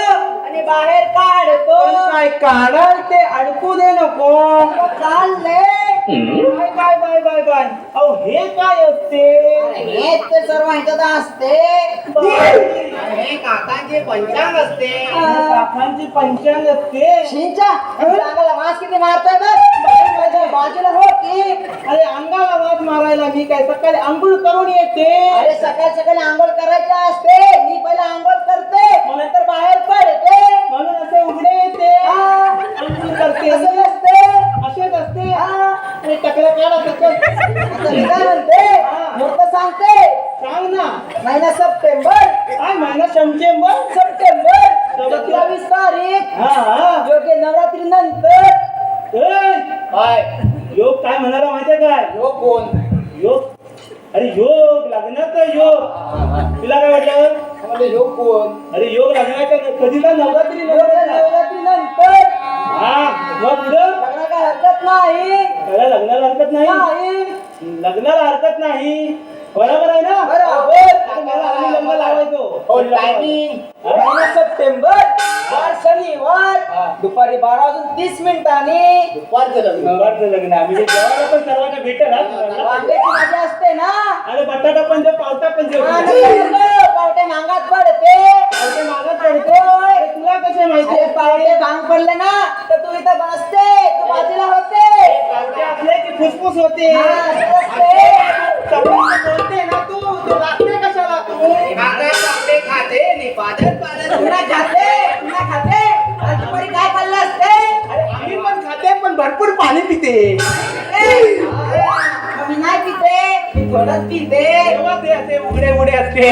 [SPEAKER 5] आणि बाहेर काढतो.
[SPEAKER 2] पण काय काढाल ते अडकू दे नको.
[SPEAKER 5] चालले.
[SPEAKER 2] काय काय काय काय काय अहो हे काय असते?
[SPEAKER 5] हेच ते सर्व ह्याच्यात असते.
[SPEAKER 1] हे काकांचे पंचांग असते.
[SPEAKER 2] काकांची पंचांग असते.
[SPEAKER 5] शिंचा अंगाला वास किती मारतोय बघ. बाजूला हो की.
[SPEAKER 2] अरे अंगाला वास मारायला मी काय सकाळी आंघोळ करून येते.
[SPEAKER 5] अरे सकाळी सकाळी आंघोळ करायची असते. मी पहिला आंघोळ करते मग नंतर बाहेर पडते.
[SPEAKER 2] म्हणून असे उघडे येते. आंघोळ करते.
[SPEAKER 5] असं नसते.
[SPEAKER 2] असेच असते.
[SPEAKER 5] हा.
[SPEAKER 2] अरे टकल्या काढा टकल.
[SPEAKER 5] आता मी काय म्हणते मुहूर्त सांगते.
[SPEAKER 2] सांग ना.
[SPEAKER 5] महिना सप्टेंबर.
[SPEAKER 2] काय महिना सप्टेंबर?
[SPEAKER 5] सप्टेंबर 27 तारीख.
[SPEAKER 2] हा हा
[SPEAKER 5] योग्य नवरात्री नंतर.
[SPEAKER 2] ए,
[SPEAKER 1] काय
[SPEAKER 2] योग काय म्हणाला माहितीये काय?
[SPEAKER 1] योग कोण?
[SPEAKER 2] योग अरे योग लग्नाचा योग. तुला काय वाटलं?
[SPEAKER 1] मला योग कोण?
[SPEAKER 2] अरे योग लग्नाचा कधीचा? नवरात्री
[SPEAKER 5] योग्य नवरात्री नंतर.
[SPEAKER 2] हा मग पुढं
[SPEAKER 5] लग्न काय हरकत नाही.
[SPEAKER 2] त्याला लग्नाला हरकत नाही.
[SPEAKER 5] नाही.
[SPEAKER 2] लग्नाला हरकत नाही. बरोबर आहे ना?
[SPEAKER 5] बरोबर.
[SPEAKER 2] आता मला आधी लग्न लावायचो.
[SPEAKER 5] टायमिंग 9 सप्टेंबर वार शनिवार दुपारी 12:30
[SPEAKER 1] दुपारचं लग्न
[SPEAKER 2] आम्ही जेवायला पण सर्वांना भेटेल हा तुम्हाला.
[SPEAKER 5] वांग्याची भाजी असते ना
[SPEAKER 2] आणि बटाटा पण जे पावटा पण जे
[SPEAKER 5] पावटे मागात पडते
[SPEAKER 2] पावटे मागत पडतो. अरे तुला कसे माहिती
[SPEAKER 5] अरे पावटे भांग पडले ना तर तू इथं बसते तू बाजूला होते
[SPEAKER 2] पावटे असले की फुसफुस होते.
[SPEAKER 5] हा, असं असते.
[SPEAKER 2] चपलीचं बोलते ना तू लागते कशाला तू
[SPEAKER 5] पुन्हा खाते आज दुपारी काय खाल्लं असते
[SPEAKER 2] अरे आम्ही पण खाते पण भरपूर पाणी पिते.
[SPEAKER 5] मी नाही पिते मी थोडंच पिते
[SPEAKER 2] तेव्हा ते असे उघडे उघडे असते.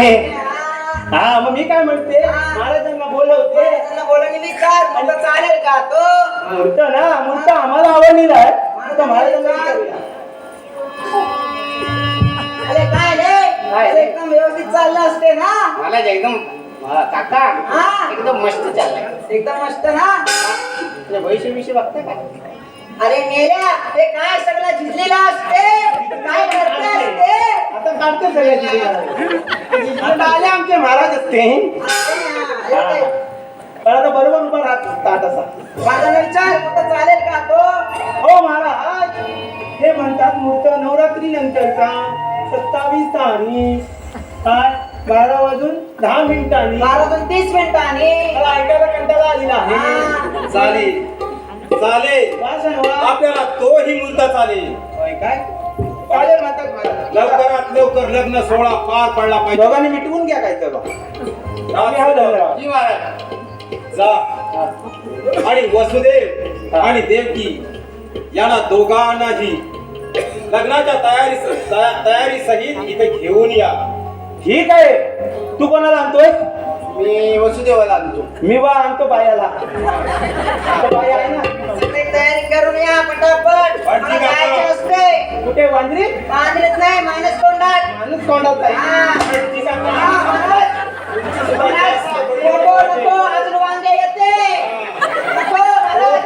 [SPEAKER 2] हा मग मी काय म्हणते महाराजांना बोलवते.
[SPEAKER 5] त्यांना बोलून विचार म्हणलं चालेल का तो
[SPEAKER 2] मूर्त आम्हाला आवडलेला आहे. आता महाराजांना विचारूया.
[SPEAKER 5] अरे काय रे एकदम व्यवस्थित चाललं असते ना
[SPEAKER 1] मला एकदम काका
[SPEAKER 5] हा.
[SPEAKER 1] एकदम मस्त चाललंय.
[SPEAKER 5] एकदम मस्त ना
[SPEAKER 1] भविष्य विषय बघता का?
[SPEAKER 5] अरे मेल्या ते काय सगळं झिजलेलं असते काय करते असते
[SPEAKER 2] आता काढते सगळ्याची. आता आले आमचे महाराज असते. पण आता बरोबर उभा राहत असा.
[SPEAKER 5] माझा विचार कुठं चालेल का तो
[SPEAKER 2] हो महाराज हे म्हणतात मूर्त नवरात्री नंतरचा 27 तारीख काय 12:10
[SPEAKER 5] 12:30
[SPEAKER 2] मला ऐकायला कंटाळा आलेला आहे.
[SPEAKER 3] चालेल चालेल
[SPEAKER 2] काय सांगू?
[SPEAKER 3] आपल्याला तोही मुद्दा चालेल.
[SPEAKER 2] काय चालेल म्हणतात महाराज.
[SPEAKER 3] लवकरात लवकर लग्न सोहळा पार पडला पाहिजे.
[SPEAKER 2] दोघांनी मिटवून घ्या काय तर आम्ही हा लग्न.
[SPEAKER 1] जी महाराज.
[SPEAKER 3] जा आणि वसुदेव आणि देवकी यांना दोघांनाही लग्नाच्या तयारी सहित इथे घेऊन या.
[SPEAKER 2] ठीक आहे. तू कोणाला आणतोय?
[SPEAKER 1] मी वसुदेवाला आणतो.
[SPEAKER 2] मी बा आणतो बायाला. आता बाई आहे ना.
[SPEAKER 5] सगळी तयारी करून या पटापट
[SPEAKER 3] पण
[SPEAKER 5] मला
[SPEAKER 3] ठीक आहे.
[SPEAKER 5] जायचं असते
[SPEAKER 2] कुठे वांद्री?
[SPEAKER 5] बांधलेच नाही मायनस तोंडात
[SPEAKER 2] माणूस कोणाला आहे?
[SPEAKER 5] हा.
[SPEAKER 2] ठीक आहे.
[SPEAKER 5] हा, महाराज. नको नको अजून वांगे येते नको महाराज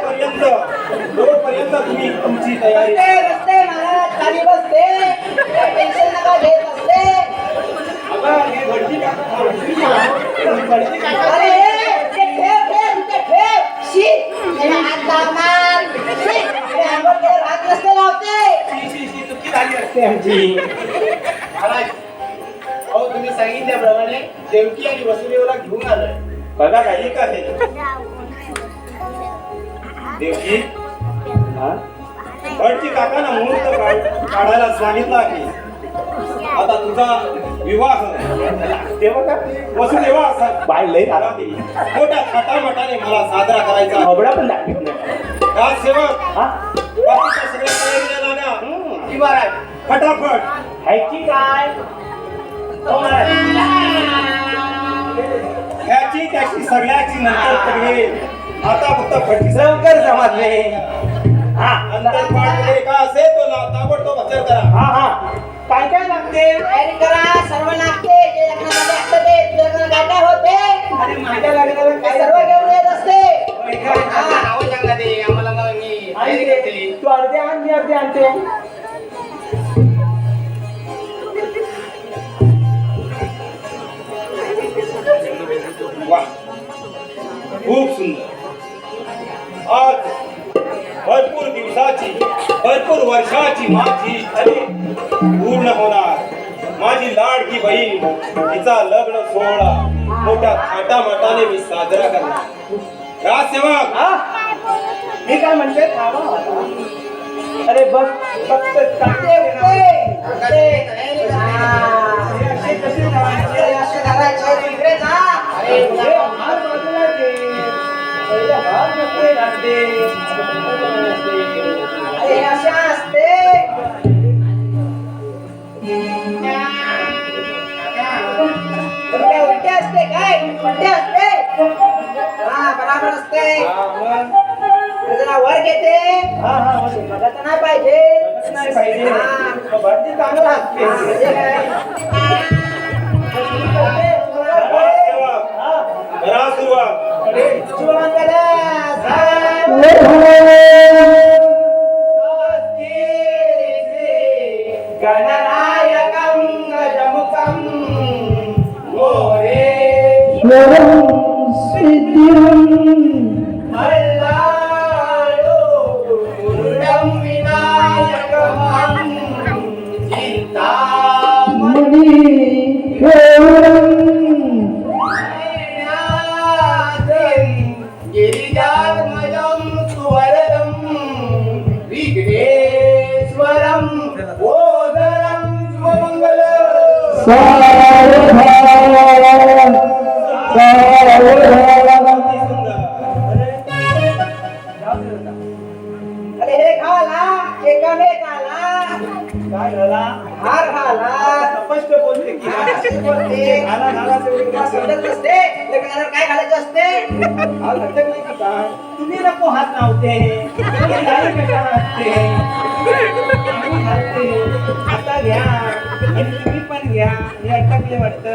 [SPEAKER 3] तोपर्यंत तुम्ही तुमची तयारी
[SPEAKER 5] बसते बसते महाराज खाली बसते काय टेन्शन नका घेत असते अरे ते ठेव ते ठेव शी त्याला हात लावणार शी ते अंगावर केलं हात नसते लावते
[SPEAKER 2] चुकी झाली असते आमची.
[SPEAKER 1] महाराज अहो तुम्ही सांगितल्याप्रमाणे देवकी आणि वसुदेवाला घेऊन आलोय.
[SPEAKER 2] बघा काही
[SPEAKER 3] ठीक आहे. देवकी भटजी काकांना मुहूर्त काढायला सांगितलं आहे. आता तुझा विवाह
[SPEAKER 2] तेव्हा का
[SPEAKER 3] वसुदेवा असा
[SPEAKER 2] बाय लय झाला.
[SPEAKER 3] मोठ्या थाटामाटाने मला साजरा करायचा आहे.
[SPEAKER 2] हबडा पण दाखवत नाही.
[SPEAKER 3] राजसेवक
[SPEAKER 2] हा
[SPEAKER 3] बाकीच्या सगळ्या तयारीला लागा.
[SPEAKER 1] जी महाराज.
[SPEAKER 3] फटाफट
[SPEAKER 2] हायची काय हो महाराज.
[SPEAKER 3] ह्याची त्याची सगळ्याची नंतर करेल. आता फक्त फटकी
[SPEAKER 2] लवकर समजले. हा
[SPEAKER 3] अंतरपाठमध्ये काय असेल तो ताबडतोब हजर करा.
[SPEAKER 2] हा हा काय काय लागते?
[SPEAKER 5] तयारी करा सर्व लागते जे लग्नामध्ये असतं ते तुझ्या लग्नात काय काय होते
[SPEAKER 2] अरे माझ्या लग्नाला
[SPEAKER 5] ते
[SPEAKER 2] काय
[SPEAKER 5] सर्व घेऊन येत असते
[SPEAKER 1] नावं सांगा ते आम्हाला मग मी तयारी करते.
[SPEAKER 2] तू अर्धे आण मी अर्धे आणते.
[SPEAKER 3] वा खूप सुंदर. आज भरपूर दिवसाची भरपूर वर्षाची माझी इच्छा पूर्ण होणार. माझी लाडकी बहीण तिचा लग्न सोहळा मोठ्या थाटामाटाने मी साजरा करणार. राजसेवक
[SPEAKER 2] हा मी काय म्हणते थांबा आता. अरे बस फक्त
[SPEAKER 5] ते तयारी करा
[SPEAKER 2] असे कसे करायचे?
[SPEAKER 5] अरे असे करायचे इकडे जा
[SPEAKER 2] अरे हार बाजूला घे. पहिले हार नको घालते.
[SPEAKER 5] अरे अशा असते उलटे उलटे असते काय उलटे असते हा बराबर असते
[SPEAKER 2] हा, मग.
[SPEAKER 5] तर जरा वर घेते
[SPEAKER 2] हा हा मग.
[SPEAKER 5] मला तर नाही पाहिजे
[SPEAKER 2] बघत नाही पाहिजे.
[SPEAKER 5] हा.
[SPEAKER 2] मग भरती चांगलं
[SPEAKER 5] हा,
[SPEAKER 2] असते.
[SPEAKER 5] म्हणजे काय
[SPEAKER 3] राजसेवक
[SPEAKER 2] हा.
[SPEAKER 3] करा सुरुवात.
[SPEAKER 2] अरे,
[SPEAKER 5] सुमंगला
[SPEAKER 2] गणनायकं गजमुखं मोरे
[SPEAKER 4] वरं सिद्धिं मणि गौरं
[SPEAKER 1] गिरिजात्मजं सुवरदं विघ्नेश्वरं ओदरं शुभमङ्गलम्
[SPEAKER 5] अरे हे घाला एकामेकाला
[SPEAKER 2] काय झाला
[SPEAKER 5] हार घाला
[SPEAKER 2] स्पष्ट बोलते की
[SPEAKER 5] बोलते.
[SPEAKER 2] घाला घाला तेवढी
[SPEAKER 5] तुला समजत नसते लग्नाला काय घालायचं असते
[SPEAKER 2] आज हटक नाही की काय तुम्ही नको हात नव्हते तुम्ही घालू कशाला असते आम्ही घालते आता घ्या आणि तुम्ही पण घ्या हे अटकले वाटतं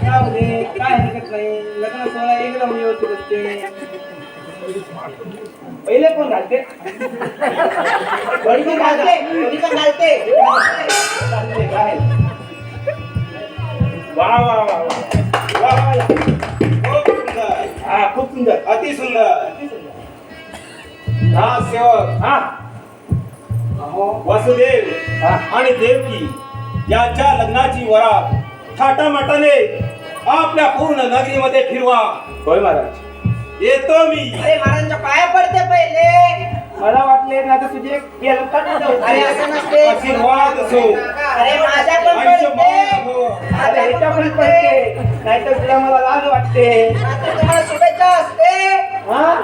[SPEAKER 2] जाऊ दे काय हरकत नाही लग्न सोहळा एकदम व्यवस्थित असते पहिले कोण घालते
[SPEAKER 5] कोणी पण घालते कोणी पण घालते
[SPEAKER 2] चालते काय वा वा वा वा वा वा
[SPEAKER 3] खूप सुंदर
[SPEAKER 2] हा खूप सुंदर
[SPEAKER 3] अति सुंदर हा सेवक
[SPEAKER 2] हा
[SPEAKER 3] वसुदेव
[SPEAKER 2] हा.
[SPEAKER 3] आणि देवकी यांच्या लग्नाची वरात थाटामाटाने आपल्या पूर्ण नगरीमध्ये फिरवा.
[SPEAKER 2] होय महाराज
[SPEAKER 3] येतो मी.
[SPEAKER 5] अरे महाराजांच्या पाया पडते पहिले
[SPEAKER 2] मला वाटले ना तर तुझे केलं का नाही जाऊ?
[SPEAKER 5] अरे असं नसते
[SPEAKER 3] आशीर्वाद असो.
[SPEAKER 5] अरे माझ्या पण
[SPEAKER 3] आयुष्यमान
[SPEAKER 5] पडते
[SPEAKER 3] हो.
[SPEAKER 2] आता ह्याच्या पण पडते नाहीतर तुला मला लाज वाटते
[SPEAKER 5] आता तुम्हाला शुभेच्छा असते
[SPEAKER 2] हा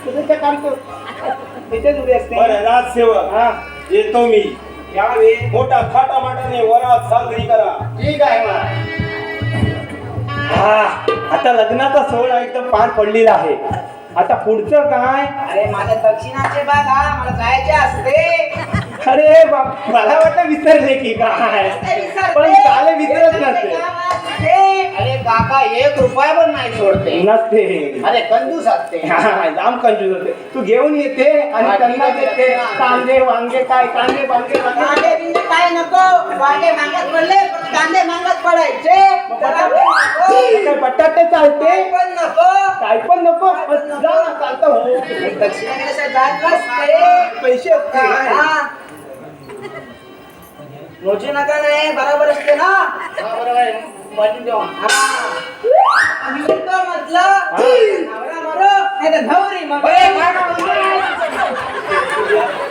[SPEAKER 2] तुझं काम कर इथेच उभी असते
[SPEAKER 3] बरं राजसेवक
[SPEAKER 2] हा
[SPEAKER 3] येतो मी.
[SPEAKER 2] यावे
[SPEAKER 3] मोठा थाटामाटाने वरात साजरी करा.
[SPEAKER 1] ठीक आहे महाराज.
[SPEAKER 2] हा आता लग्नाचा सोहळा एकदम पार पडलेला आहे आता पुढचं काय
[SPEAKER 5] अरे माझ्या दक्षिणाचे बघा मला जायचे असते
[SPEAKER 2] अरे मला वाटतं विसरले की काय पण चाले विसरत नसते
[SPEAKER 1] अरे काका 1 रुपया पण नाही सोडते
[SPEAKER 2] नसते
[SPEAKER 1] अरे कंजूस असते.
[SPEAKER 2] जाम कंजूस होते तू घेऊन येते आणि
[SPEAKER 1] हा,
[SPEAKER 2] त्यांना
[SPEAKER 1] ठीक आहे.
[SPEAKER 2] देते कांदे वांगे काय कांदे वांगे
[SPEAKER 5] कांदे बिंदे काय नको वांगे मागत पडले पण कांदे मागत पडायचे टमाटे नको,
[SPEAKER 2] काय बटाटे चालते
[SPEAKER 5] काय पण नको
[SPEAKER 2] काय पण नको पण जा ना चालतं हो
[SPEAKER 5] दक्षिणेकडे जात नसते
[SPEAKER 2] पैसे असते
[SPEAKER 5] हा. मोजू नका नाही बरोबर असते ना
[SPEAKER 1] हा, बरोबर आहे. वाटून ठेवा.
[SPEAKER 5] हा. आम्ही येतो म्हटलं नवरा मरो नाही तर नवरी मरो.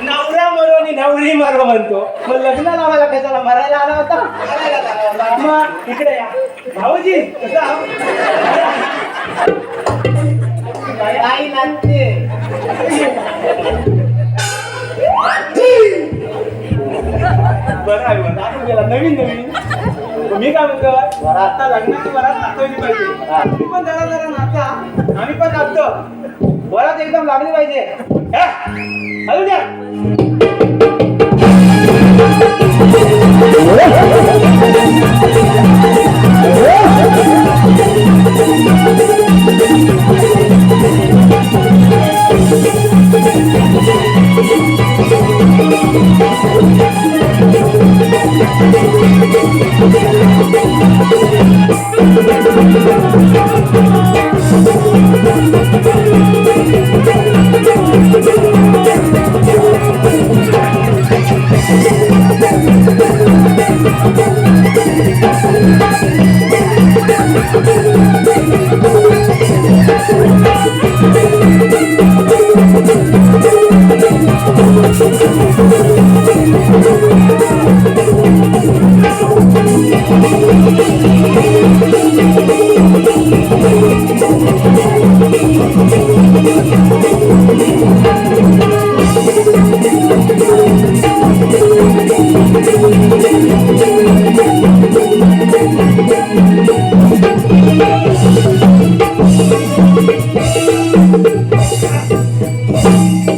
[SPEAKER 2] नवरा मरो आणि नवरी मरो म्हणतो मग लग्नाला मला कशाला मरायला आला होता मग इकडे या भाऊजी कसं आहो?
[SPEAKER 1] काही लागते.
[SPEAKER 2] बरं आहे बरं आता गेला नवीन मी काय म्हणतो आता लग्नाची वरात नाचवली पाहिजे तुम्ही पण जरा जरा नाचा आम्ही पण नाचतो वरात एकदम लागली पाहिजे हा? हलू द्या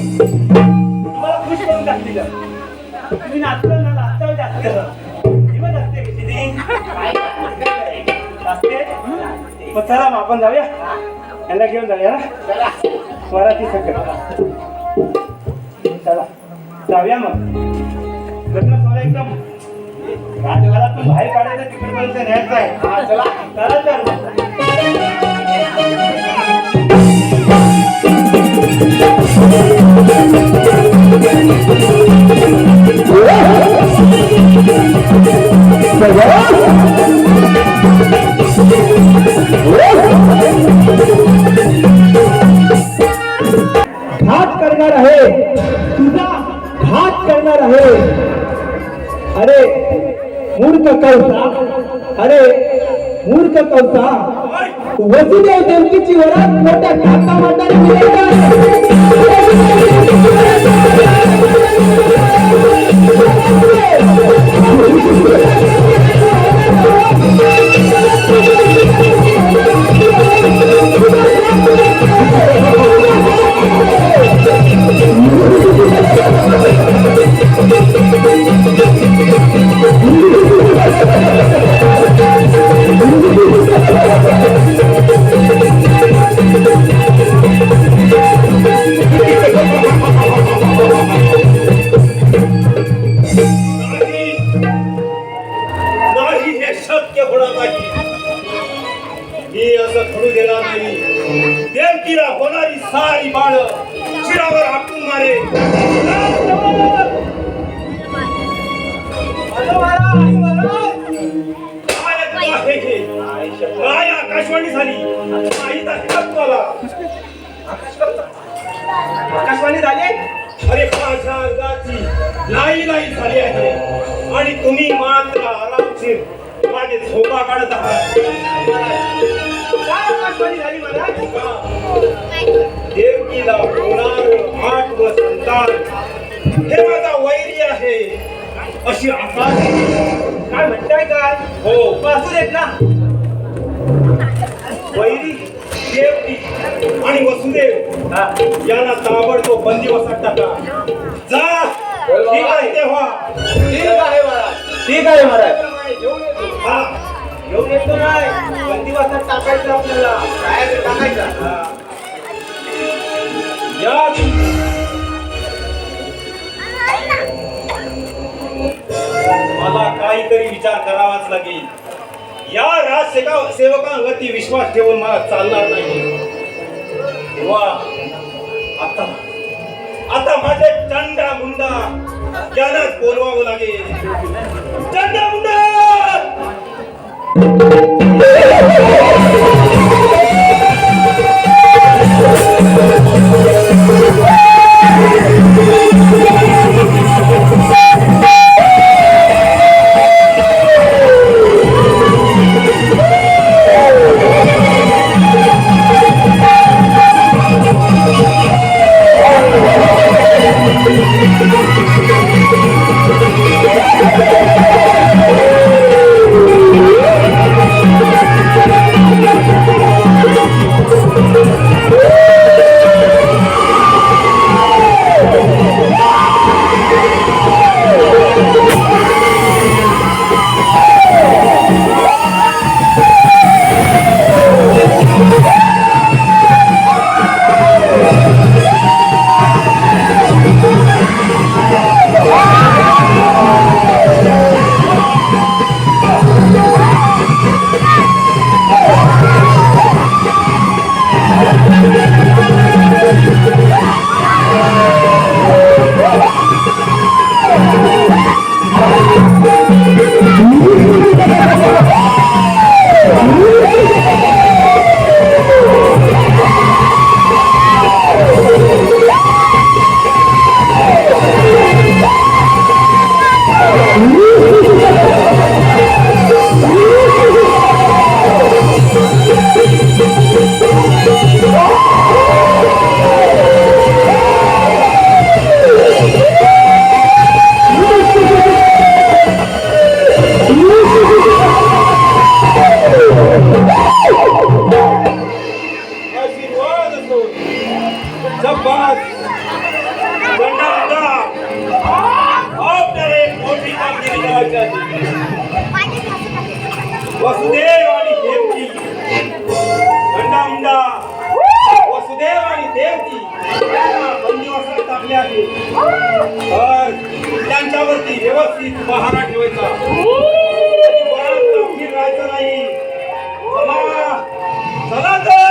[SPEAKER 2] तुम्हाला खुश करून टाकलेलं तुम्ही नाचलं ना नाचताल जास्त जीवन असते कशी ती असते मग चला मग आपण जाऊया यांना घेऊन जाऊया ना स्वराची सकट चला जाऊया मग लग्न सोहळा एकदम राजघरातून बाहेर काढायचं तिकडपर्यंत न्यायचं आहे चला चला तर
[SPEAKER 4] घात करणार आहे, तुझा घात करणार आहे. अरे मूर्ख कौसा, अरे मूर्ख कौसा, वसुदेव देवकीची वरात मोठ्या काका माताने
[SPEAKER 3] नाही, हे शक्य होणार नाही. मी असं घडू देणार नाही. देवकीला होणारी सारी बाळ शिरावर आपटून मारे. काय आकाशवाणी झाली माहित आहे का तुम्हाला?
[SPEAKER 2] आकाशवाणी झाली.
[SPEAKER 3] अरे माझ्या अंगाची लाई झाली आहे आणि तुम्ही मात्र आरामशीर माझे झोपा काढत आहात.
[SPEAKER 2] काय आकाशवाणी झाली महाराज?
[SPEAKER 3] देवकीला होणार 8 व संतान हे माझा वैरी आहे अशी आकाश.
[SPEAKER 2] काय म्हणताय काय?
[SPEAKER 3] हो,
[SPEAKER 2] असू देत ना.
[SPEAKER 3] वैरी देवकी आणि वसुदेव यांना ताबडतोब बंदिवासात टाका. जा. ठीक आहे तेव्हा.
[SPEAKER 2] ठीक आहे महाराज. ठीक आहे महाराज.
[SPEAKER 3] हा,
[SPEAKER 2] घेऊन येतो नाही. बंदिवासात टाकायचं आपल्याला. काय टाकायचं?
[SPEAKER 3] हा. या मला काहीतरी विचार करावाच लागेल. या सेवकांवरती विश्वास ठेवून मला चालणार नाही. तेव्हा आता माझे चंडा मुंडा यालाच बोलवावं लागेल. चंडा मुंडा. वसुदेव आणि देवकी गंडामुंडा वसुदेव आणि देवकी बंदिवासात टाकले आहे. तर त्यांच्यावरती व्यवस्थित पहारा ठेवायचा. अजिबात राहायचं नाही. चला तर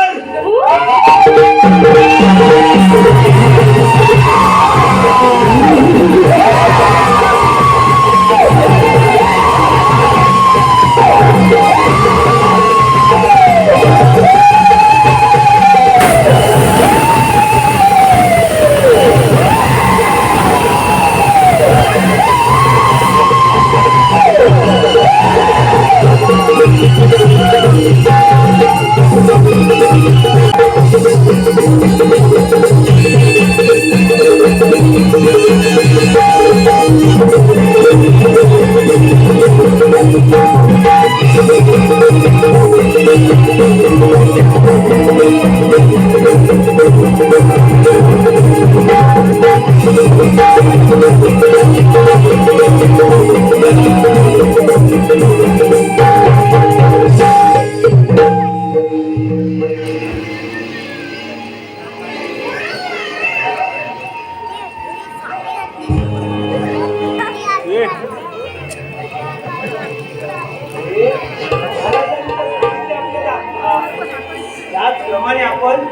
[SPEAKER 2] त्याचप्रमाणे आपण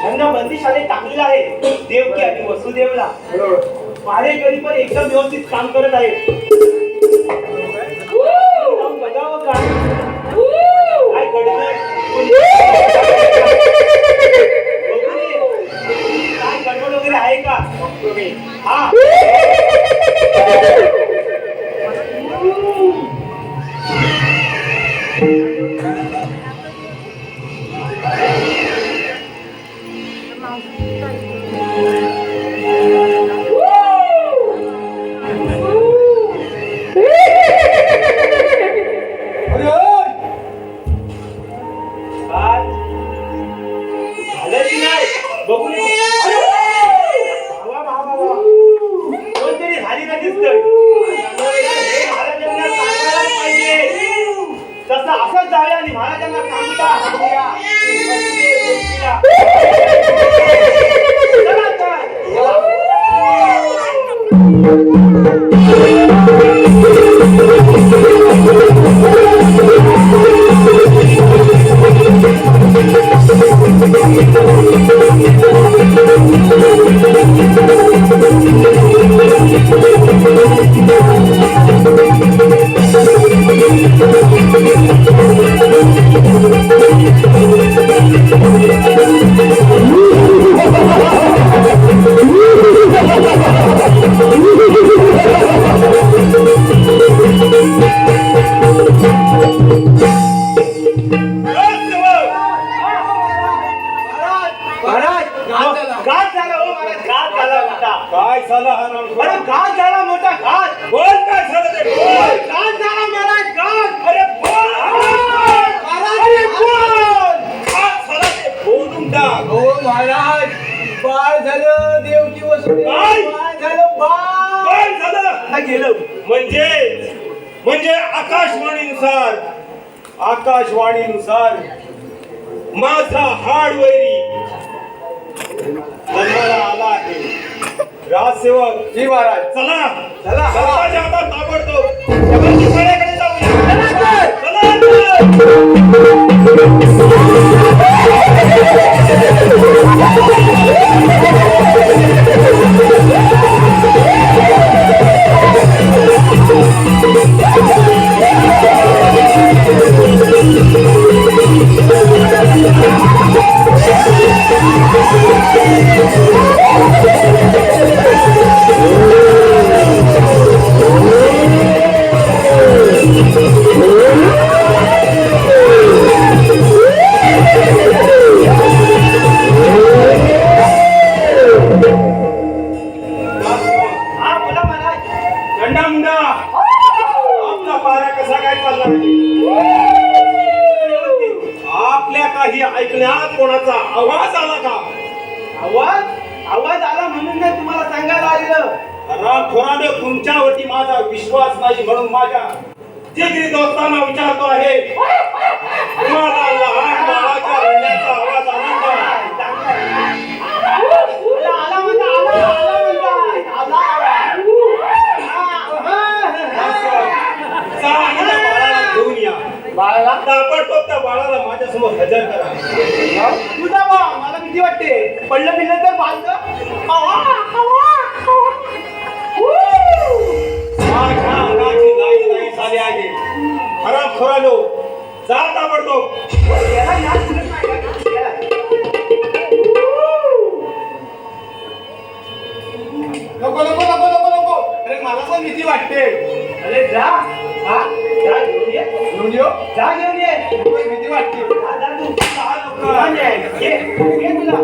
[SPEAKER 2] त्यांना बंदीशाळेत टाकलेलं आहे देवकी आणि वसुदेवला. मारेकरी पण एकदम व्यवस्थित काम करत आहे. जाऊन बघावं का काय घडतंय? काय गडबड वगैरे आहे का? हा असंच जाऊया आणि महाराजांना सांगूया.
[SPEAKER 3] काय झालं हा रणखोर?
[SPEAKER 2] अरे घात झाला मोठा घात.
[SPEAKER 3] बोल काय झालं ते बोल.
[SPEAKER 2] घात झाला महाराज घात.
[SPEAKER 3] अरे बोल
[SPEAKER 2] अरे बोल.
[SPEAKER 3] काय झालं ते बोलून टाक.
[SPEAKER 1] हो महाराज, बाळ झालं देवकी वसुदेव,
[SPEAKER 3] काय?
[SPEAKER 1] बाळ झालं बाळ.
[SPEAKER 3] काय झालं?
[SPEAKER 2] हा गेलं.
[SPEAKER 3] म्हणजे आकाशवाणीनुसार माझा हाडवैरी जन्माला आला आहे. राजसेवक
[SPEAKER 1] जी महाराज.
[SPEAKER 3] चला
[SPEAKER 1] चला.
[SPEAKER 3] स्वतःच्या हातात ताबडतोब त्या बंदीशाळेकडे जाऊया. चला.
[SPEAKER 2] हा बोला महाराज.
[SPEAKER 3] गंडामुंडा आपला पारा कसा काय चालला आपल्या काही ऐकण्यात कोणाचा आवाज आला का?
[SPEAKER 2] आवाज आला म्हणून मी तुम्हाला सांगायला आलेलं.
[SPEAKER 3] रामखोरानं तुमच्यावरती माझा विश्वास नाही म्हणून माझ्या जिगरी दोस्तांना विचारतो आहे. तुम्हाला लहान बाळाच्या रडण्याचा आवाज आला का?
[SPEAKER 2] आला
[SPEAKER 3] चला हिला बाळाला घेऊन या.
[SPEAKER 1] बाळाला
[SPEAKER 3] ताबडतोब त्या बाळाला माझ्यासमोर हजर करा.
[SPEAKER 2] तुझा बा मला भीती वाटते. पडलं बिडलं तर बालक.
[SPEAKER 3] माझ्या अंगाची नाही झाली आहे. हरामखोरानो, जा ताबडतोब.
[SPEAKER 1] नको. अरे मला पण भीती वाटते.
[SPEAKER 2] अरे जा. जा घेऊन ये.
[SPEAKER 1] घेऊन येऊ?
[SPEAKER 2] जा घेऊन ये.
[SPEAKER 1] मला भीती वाटते.
[SPEAKER 2] जा तू.
[SPEAKER 3] जा लवकर.
[SPEAKER 2] ये तुला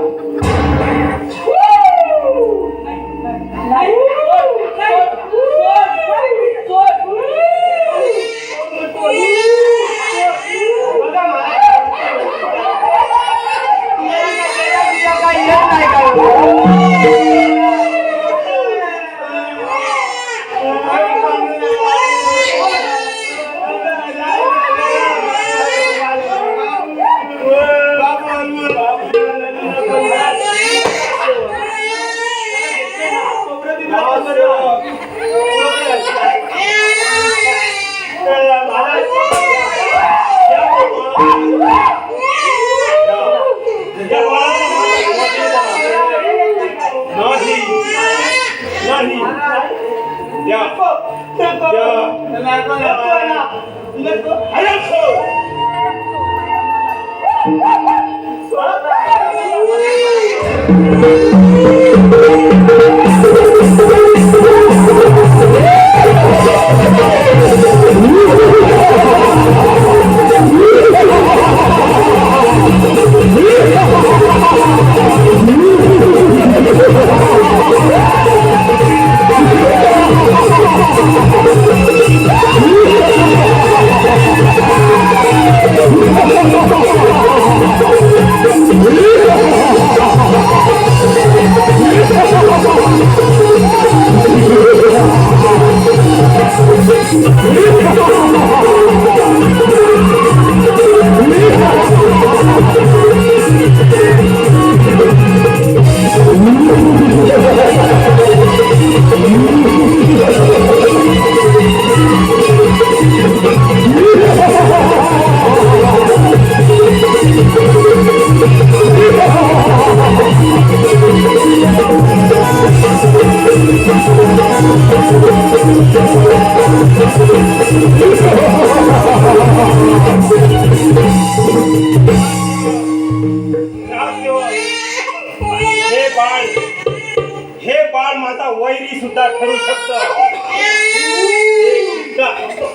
[SPEAKER 3] हे बाळ माझा वैरी सुद्धा ठरू शकतं.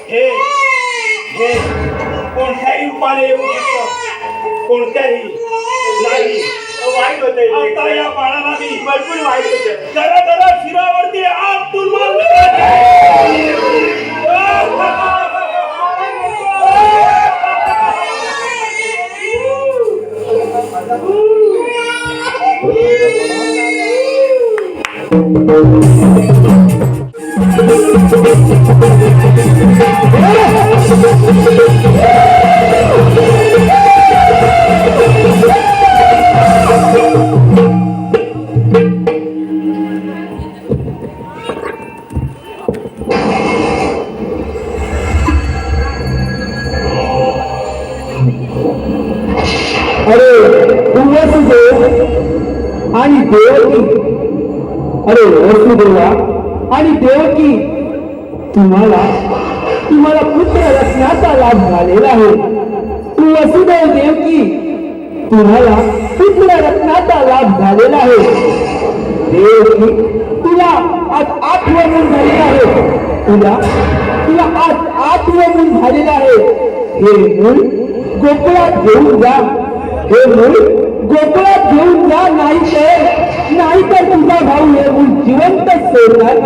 [SPEAKER 3] हे हे कोणत्याही रूपाने येऊ शकतं, कोणत्याही नाही. वाईट होते आता या बाळाला मी भरपूर वाईट होते. जरा जरा शिरावरती आपटून
[SPEAKER 4] आणि देवकी, अरे वसुदेवा आणि देवकी, तुम्हाला पुत्र रत्नाचा लाभ झालेला आहे. वसुदेव देवकी, तुम्हाला पुत्र रत्नाचा लाभ झालेला आहे. देवकी, तुला आज 8 मूल झालेला आहे. तुला आज 8 मूल झालेला आहे. हे मूल गोकुळात घेऊन जा. हे मूल गोकुळात घेऊन जा, नाही तर तुझा भाऊ हे मूल जिवंत सोडणार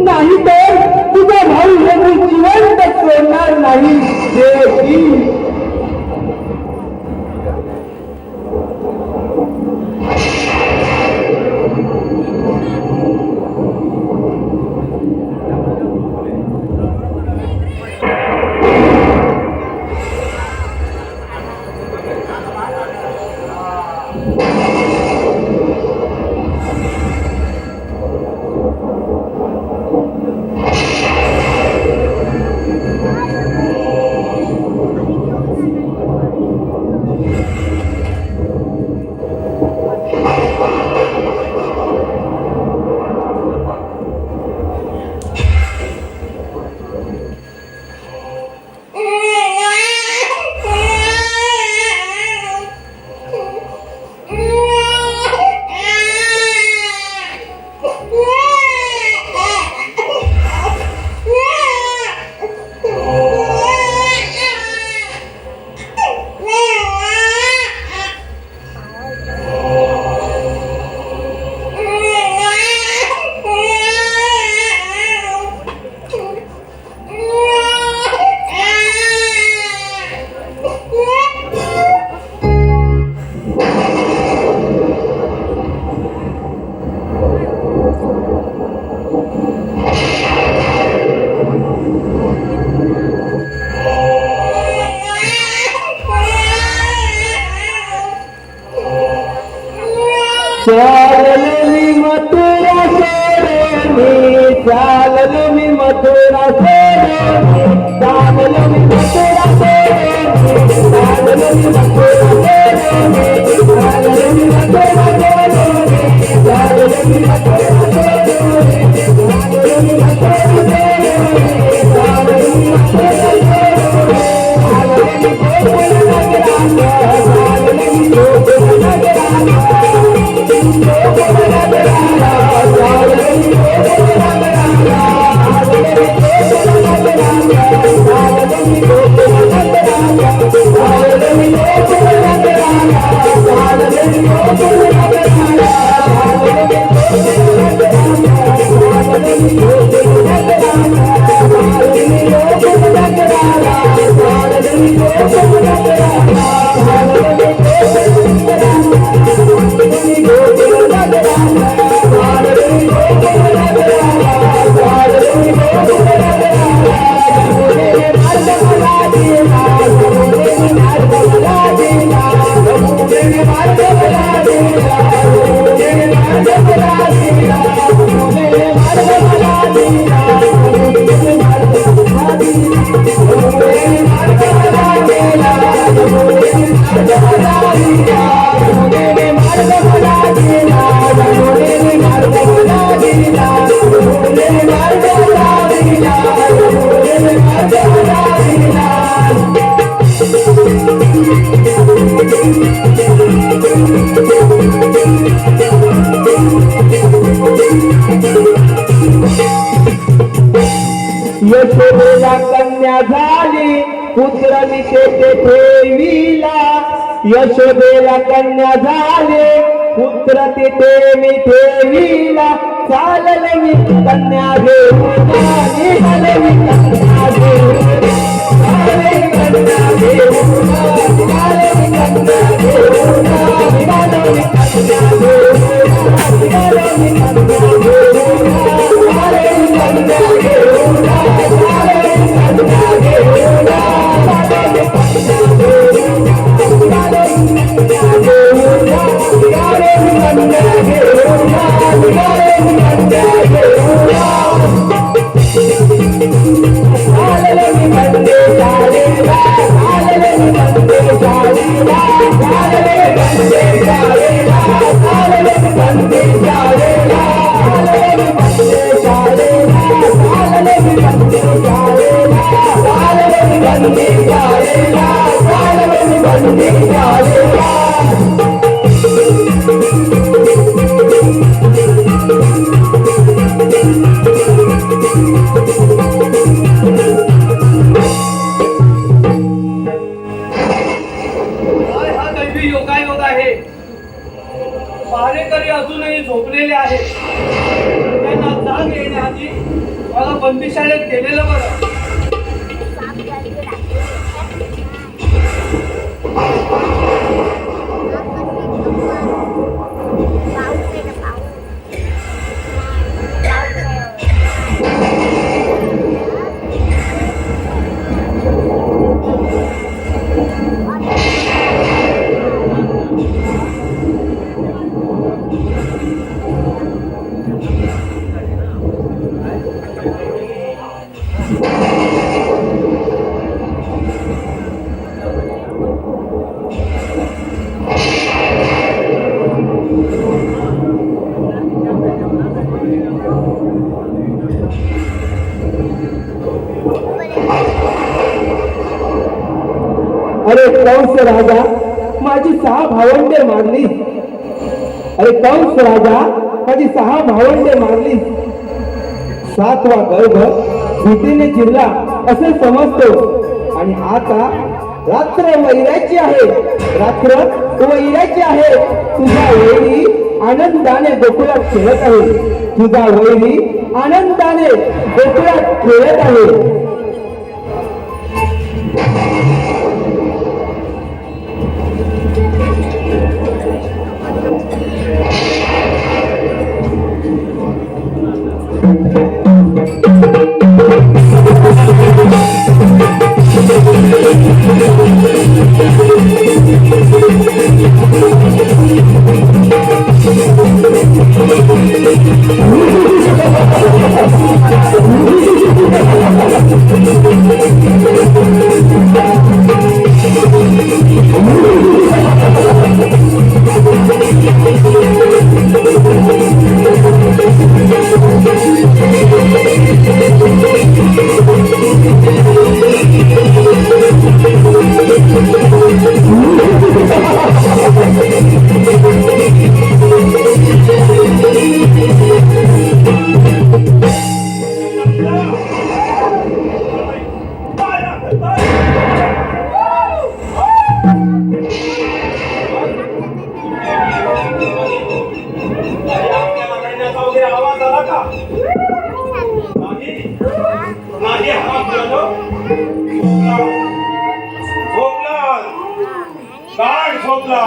[SPEAKER 4] नाही तर तुझा भाऊ हे मूल जिवंत सोडणार नाही. देवकी, चाललो मी मथुरा सोडून, चाललो मी मथुरा सोडून, चाललो मी मथुरा सोडून, चाललो मी मथुरा सोडून, चाललो मी मथुरा सोडून, चाललो मी मथुरा सोडून, चाललो मी मथुरा सोडून, चाललो मी मथुरा सोडून, चाललो मी गोकुळ नगरात, चाललो मी गोकुळ नगरात, गोकुळ नगरात, चाललो मी गोकुळ नगरात, चाललो मी गोकुळ नगरात, चाललो मी गोकुळ नगरात, चाललो मी गोकुळ नगरात, चाललो मी यशोदेला कन्या झाली, पुत्र निषेधे ठेविला. यशोदेला कन्या झाली, पुत्र तिथे मी ठेविला. चालले मी कन्या घेऊन, निघाले मी कन्या घेऊन, निघाले मी कन्या घेऊन, निघाले मी कन्या घेऊन, निघाले मी कन्या घेऊन, निघाले मी कन्या घेऊन, निघाले मी कन्या घेऊन,
[SPEAKER 6] योगायोग आहे. पहारेकरी अजूनही झोपलेले आहेत. त्यांना जाग येण्याआधी मला बंदीशाळेत गेलेलं बरं.
[SPEAKER 4] अरे कंस राजा, माझी 6 भावंडे मारली. अरे कंस राजा, माझी 6 भावंडे मारली. 7वा गर्भ भीतीने चिरला असे समजतो. आणि आता रात्र वैराची आहे, रात्र वैराची आहे. तुझा वैरी आनंदाने गोकुळात खेळत आहे. तुझा वैरी आनंदाने गोकुळात खेळत आहे.
[SPEAKER 7] Thank you.
[SPEAKER 3] आवाज आला का नाही नाही हा मुलांनो झोपला गाढ झोपला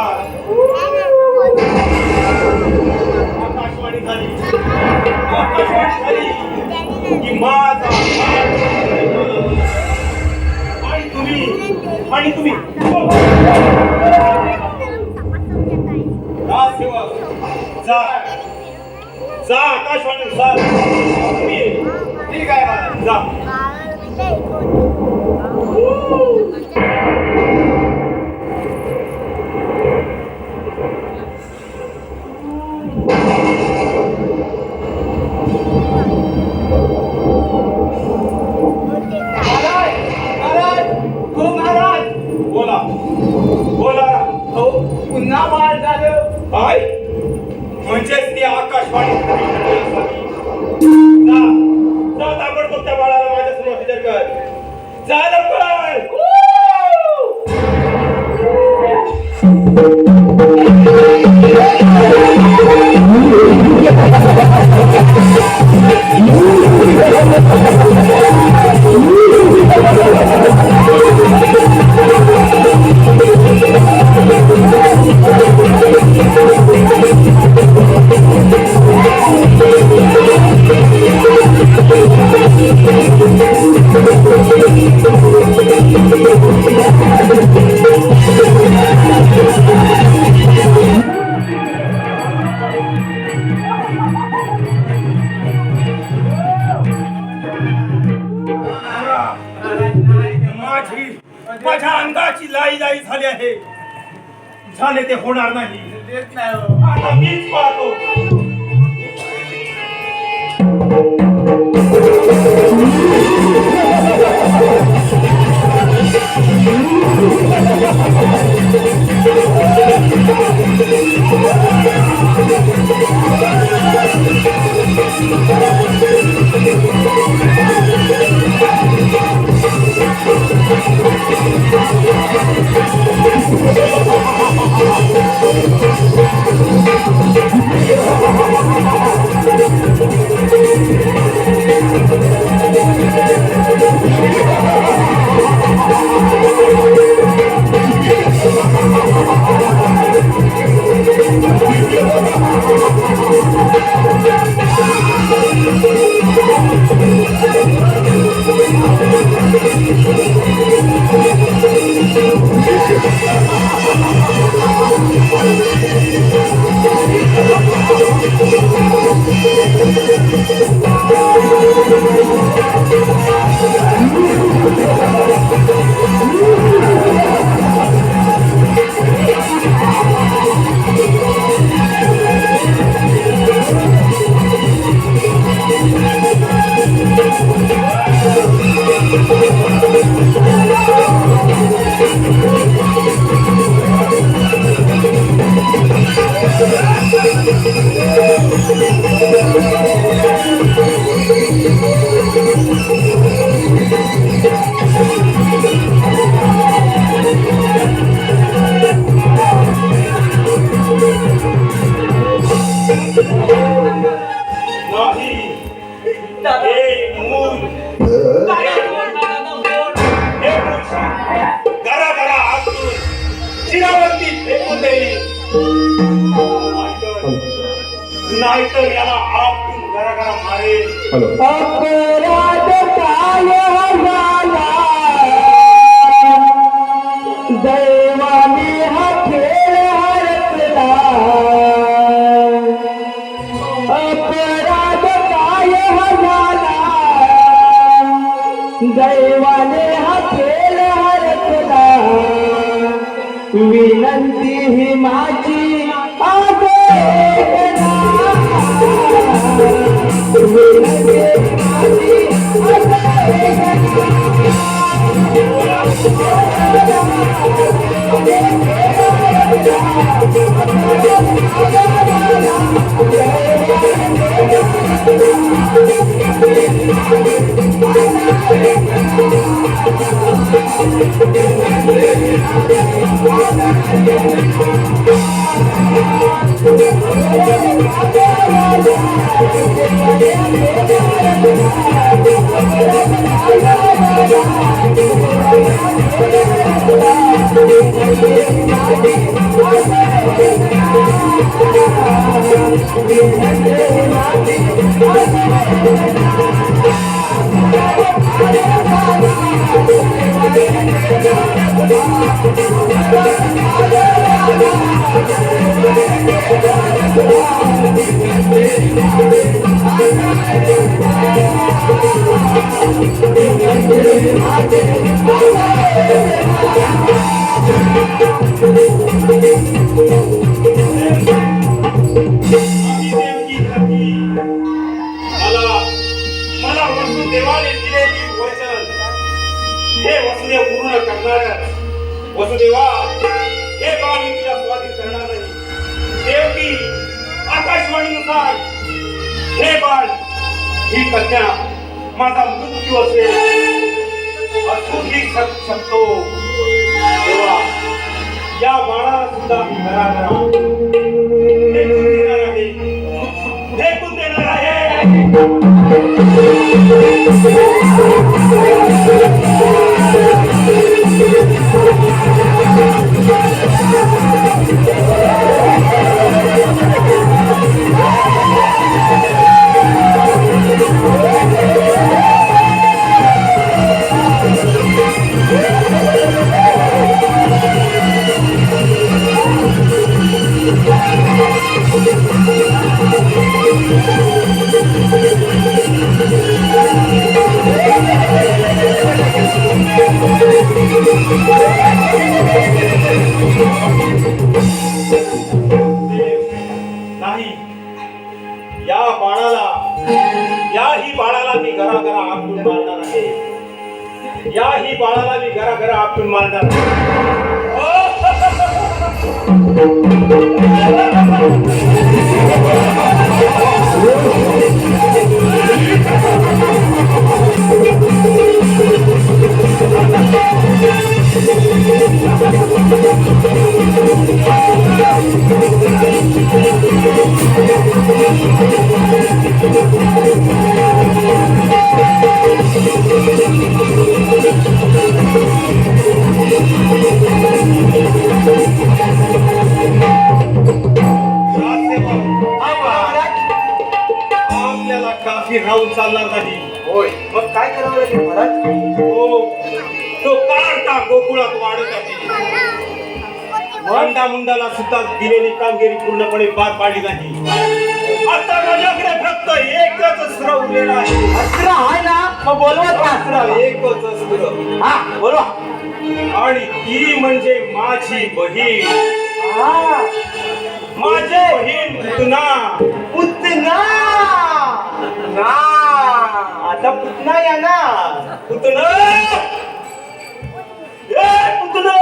[SPEAKER 3] आकाशवाणी झाली की माझा आणि तुम्ही जा सेवक जा जा आकाशवाणी जा ठीक आहे महाराज जा बोला बोला
[SPEAKER 6] हो पुन्हा बाळ झालं
[SPEAKER 3] काय म्हणजेच ती आकाशवाणी जा जा ताबडतोब त्या बाळाला माझ्या समोर हजर कर जा लवकर माझ्या अंगाची लाई लाई झाली आहे झाले ते होणार नाही
[SPEAKER 6] देत नाही हो.
[SPEAKER 3] आता मीच पाहतो नाहीतर याला आपटून घरा मारेल
[SPEAKER 4] अपराध काय झाला दैवाने हा खेळ हरपला अपराध काय झाला दैवाने हा खेळ हरपला विनंती ही माझी
[SPEAKER 3] मला वसुदेवाने दिलेली वचन हे वसुदेव पूर्ण करणार. वसुदेवा हे बाळ मी तुला स्वाधीन करणार नाही. देवकी आकाशवाणीनुसार हे बाळ ही कन्या माझा मृत्यू असेल असूही शकतो. तेव्हा या बाळाला सुद्धा मी फेकून देणार आहे. नाही, याही बाळाला मी घराघरा आपटून मारणार आहे. याही बाळाला मी घराघरा आपटून मारणार आपल्याला काफी राहून चालणार नाही.
[SPEAKER 2] होय, मग काय करावं लागेल महाराज?
[SPEAKER 3] तो काढता गोकुळात वाढत आहे. मुंडाला सुद्धा दिलेली कामगिरी पूर्णपणे पार पाडली नाही. आता माझ्याकडे फक्त एकच अस्त्र उरलेलं आहे.
[SPEAKER 2] अस्त्र आहे ना, मग बोलवा ते अस्त्र.
[SPEAKER 3] एकच अस्त्र,
[SPEAKER 2] हा बोलवा.
[SPEAKER 3] आणि ती म्हणजे माझी बहीण.
[SPEAKER 2] हा,
[SPEAKER 3] माझी बहीण पुतना.
[SPEAKER 2] पुतना. ना, आता पुतना या ना.
[SPEAKER 3] पुतना, ए पुतना.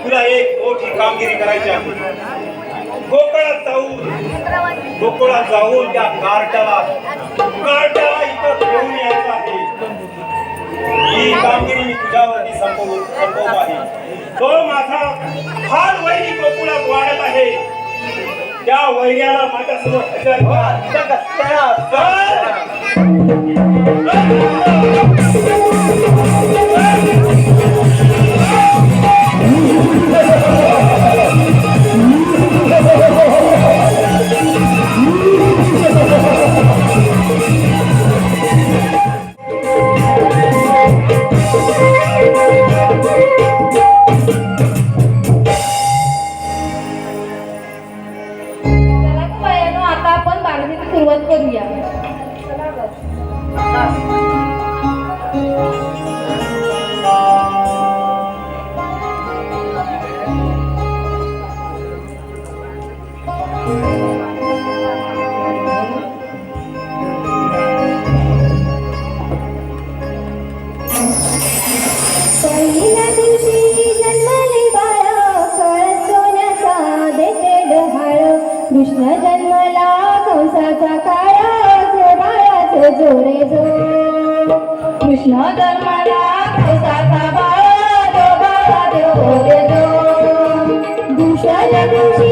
[SPEAKER 3] तुला एक मोठी कामगिरी करायची आहे. गोकुळात जाऊन त्या कार्टाला इथं घेऊन यायचं आहे. ही कामगिरी मी तुझ्यावरती संपवत आहे. तो माझा फार वैरी गोकुळात वाढत आहे. त्या वैर्याला माझ्यासमोर हजर
[SPEAKER 7] चला गं बायानो, आता आपण बालगीत सुरुवात करूया. चला गं.
[SPEAKER 8] पहिल्या दिवशी जन्मले बाळ, कळस सोन्याचा देते डहाळ. कृष्ण जन्मला कंसाचा काळा, जो बाळाचे जोरे जो.
[SPEAKER 7] कृष्ण जन्माला कंसाचा बाळ, जो बाळा देव रे जो.
[SPEAKER 8] दुसऱ्या दिवशी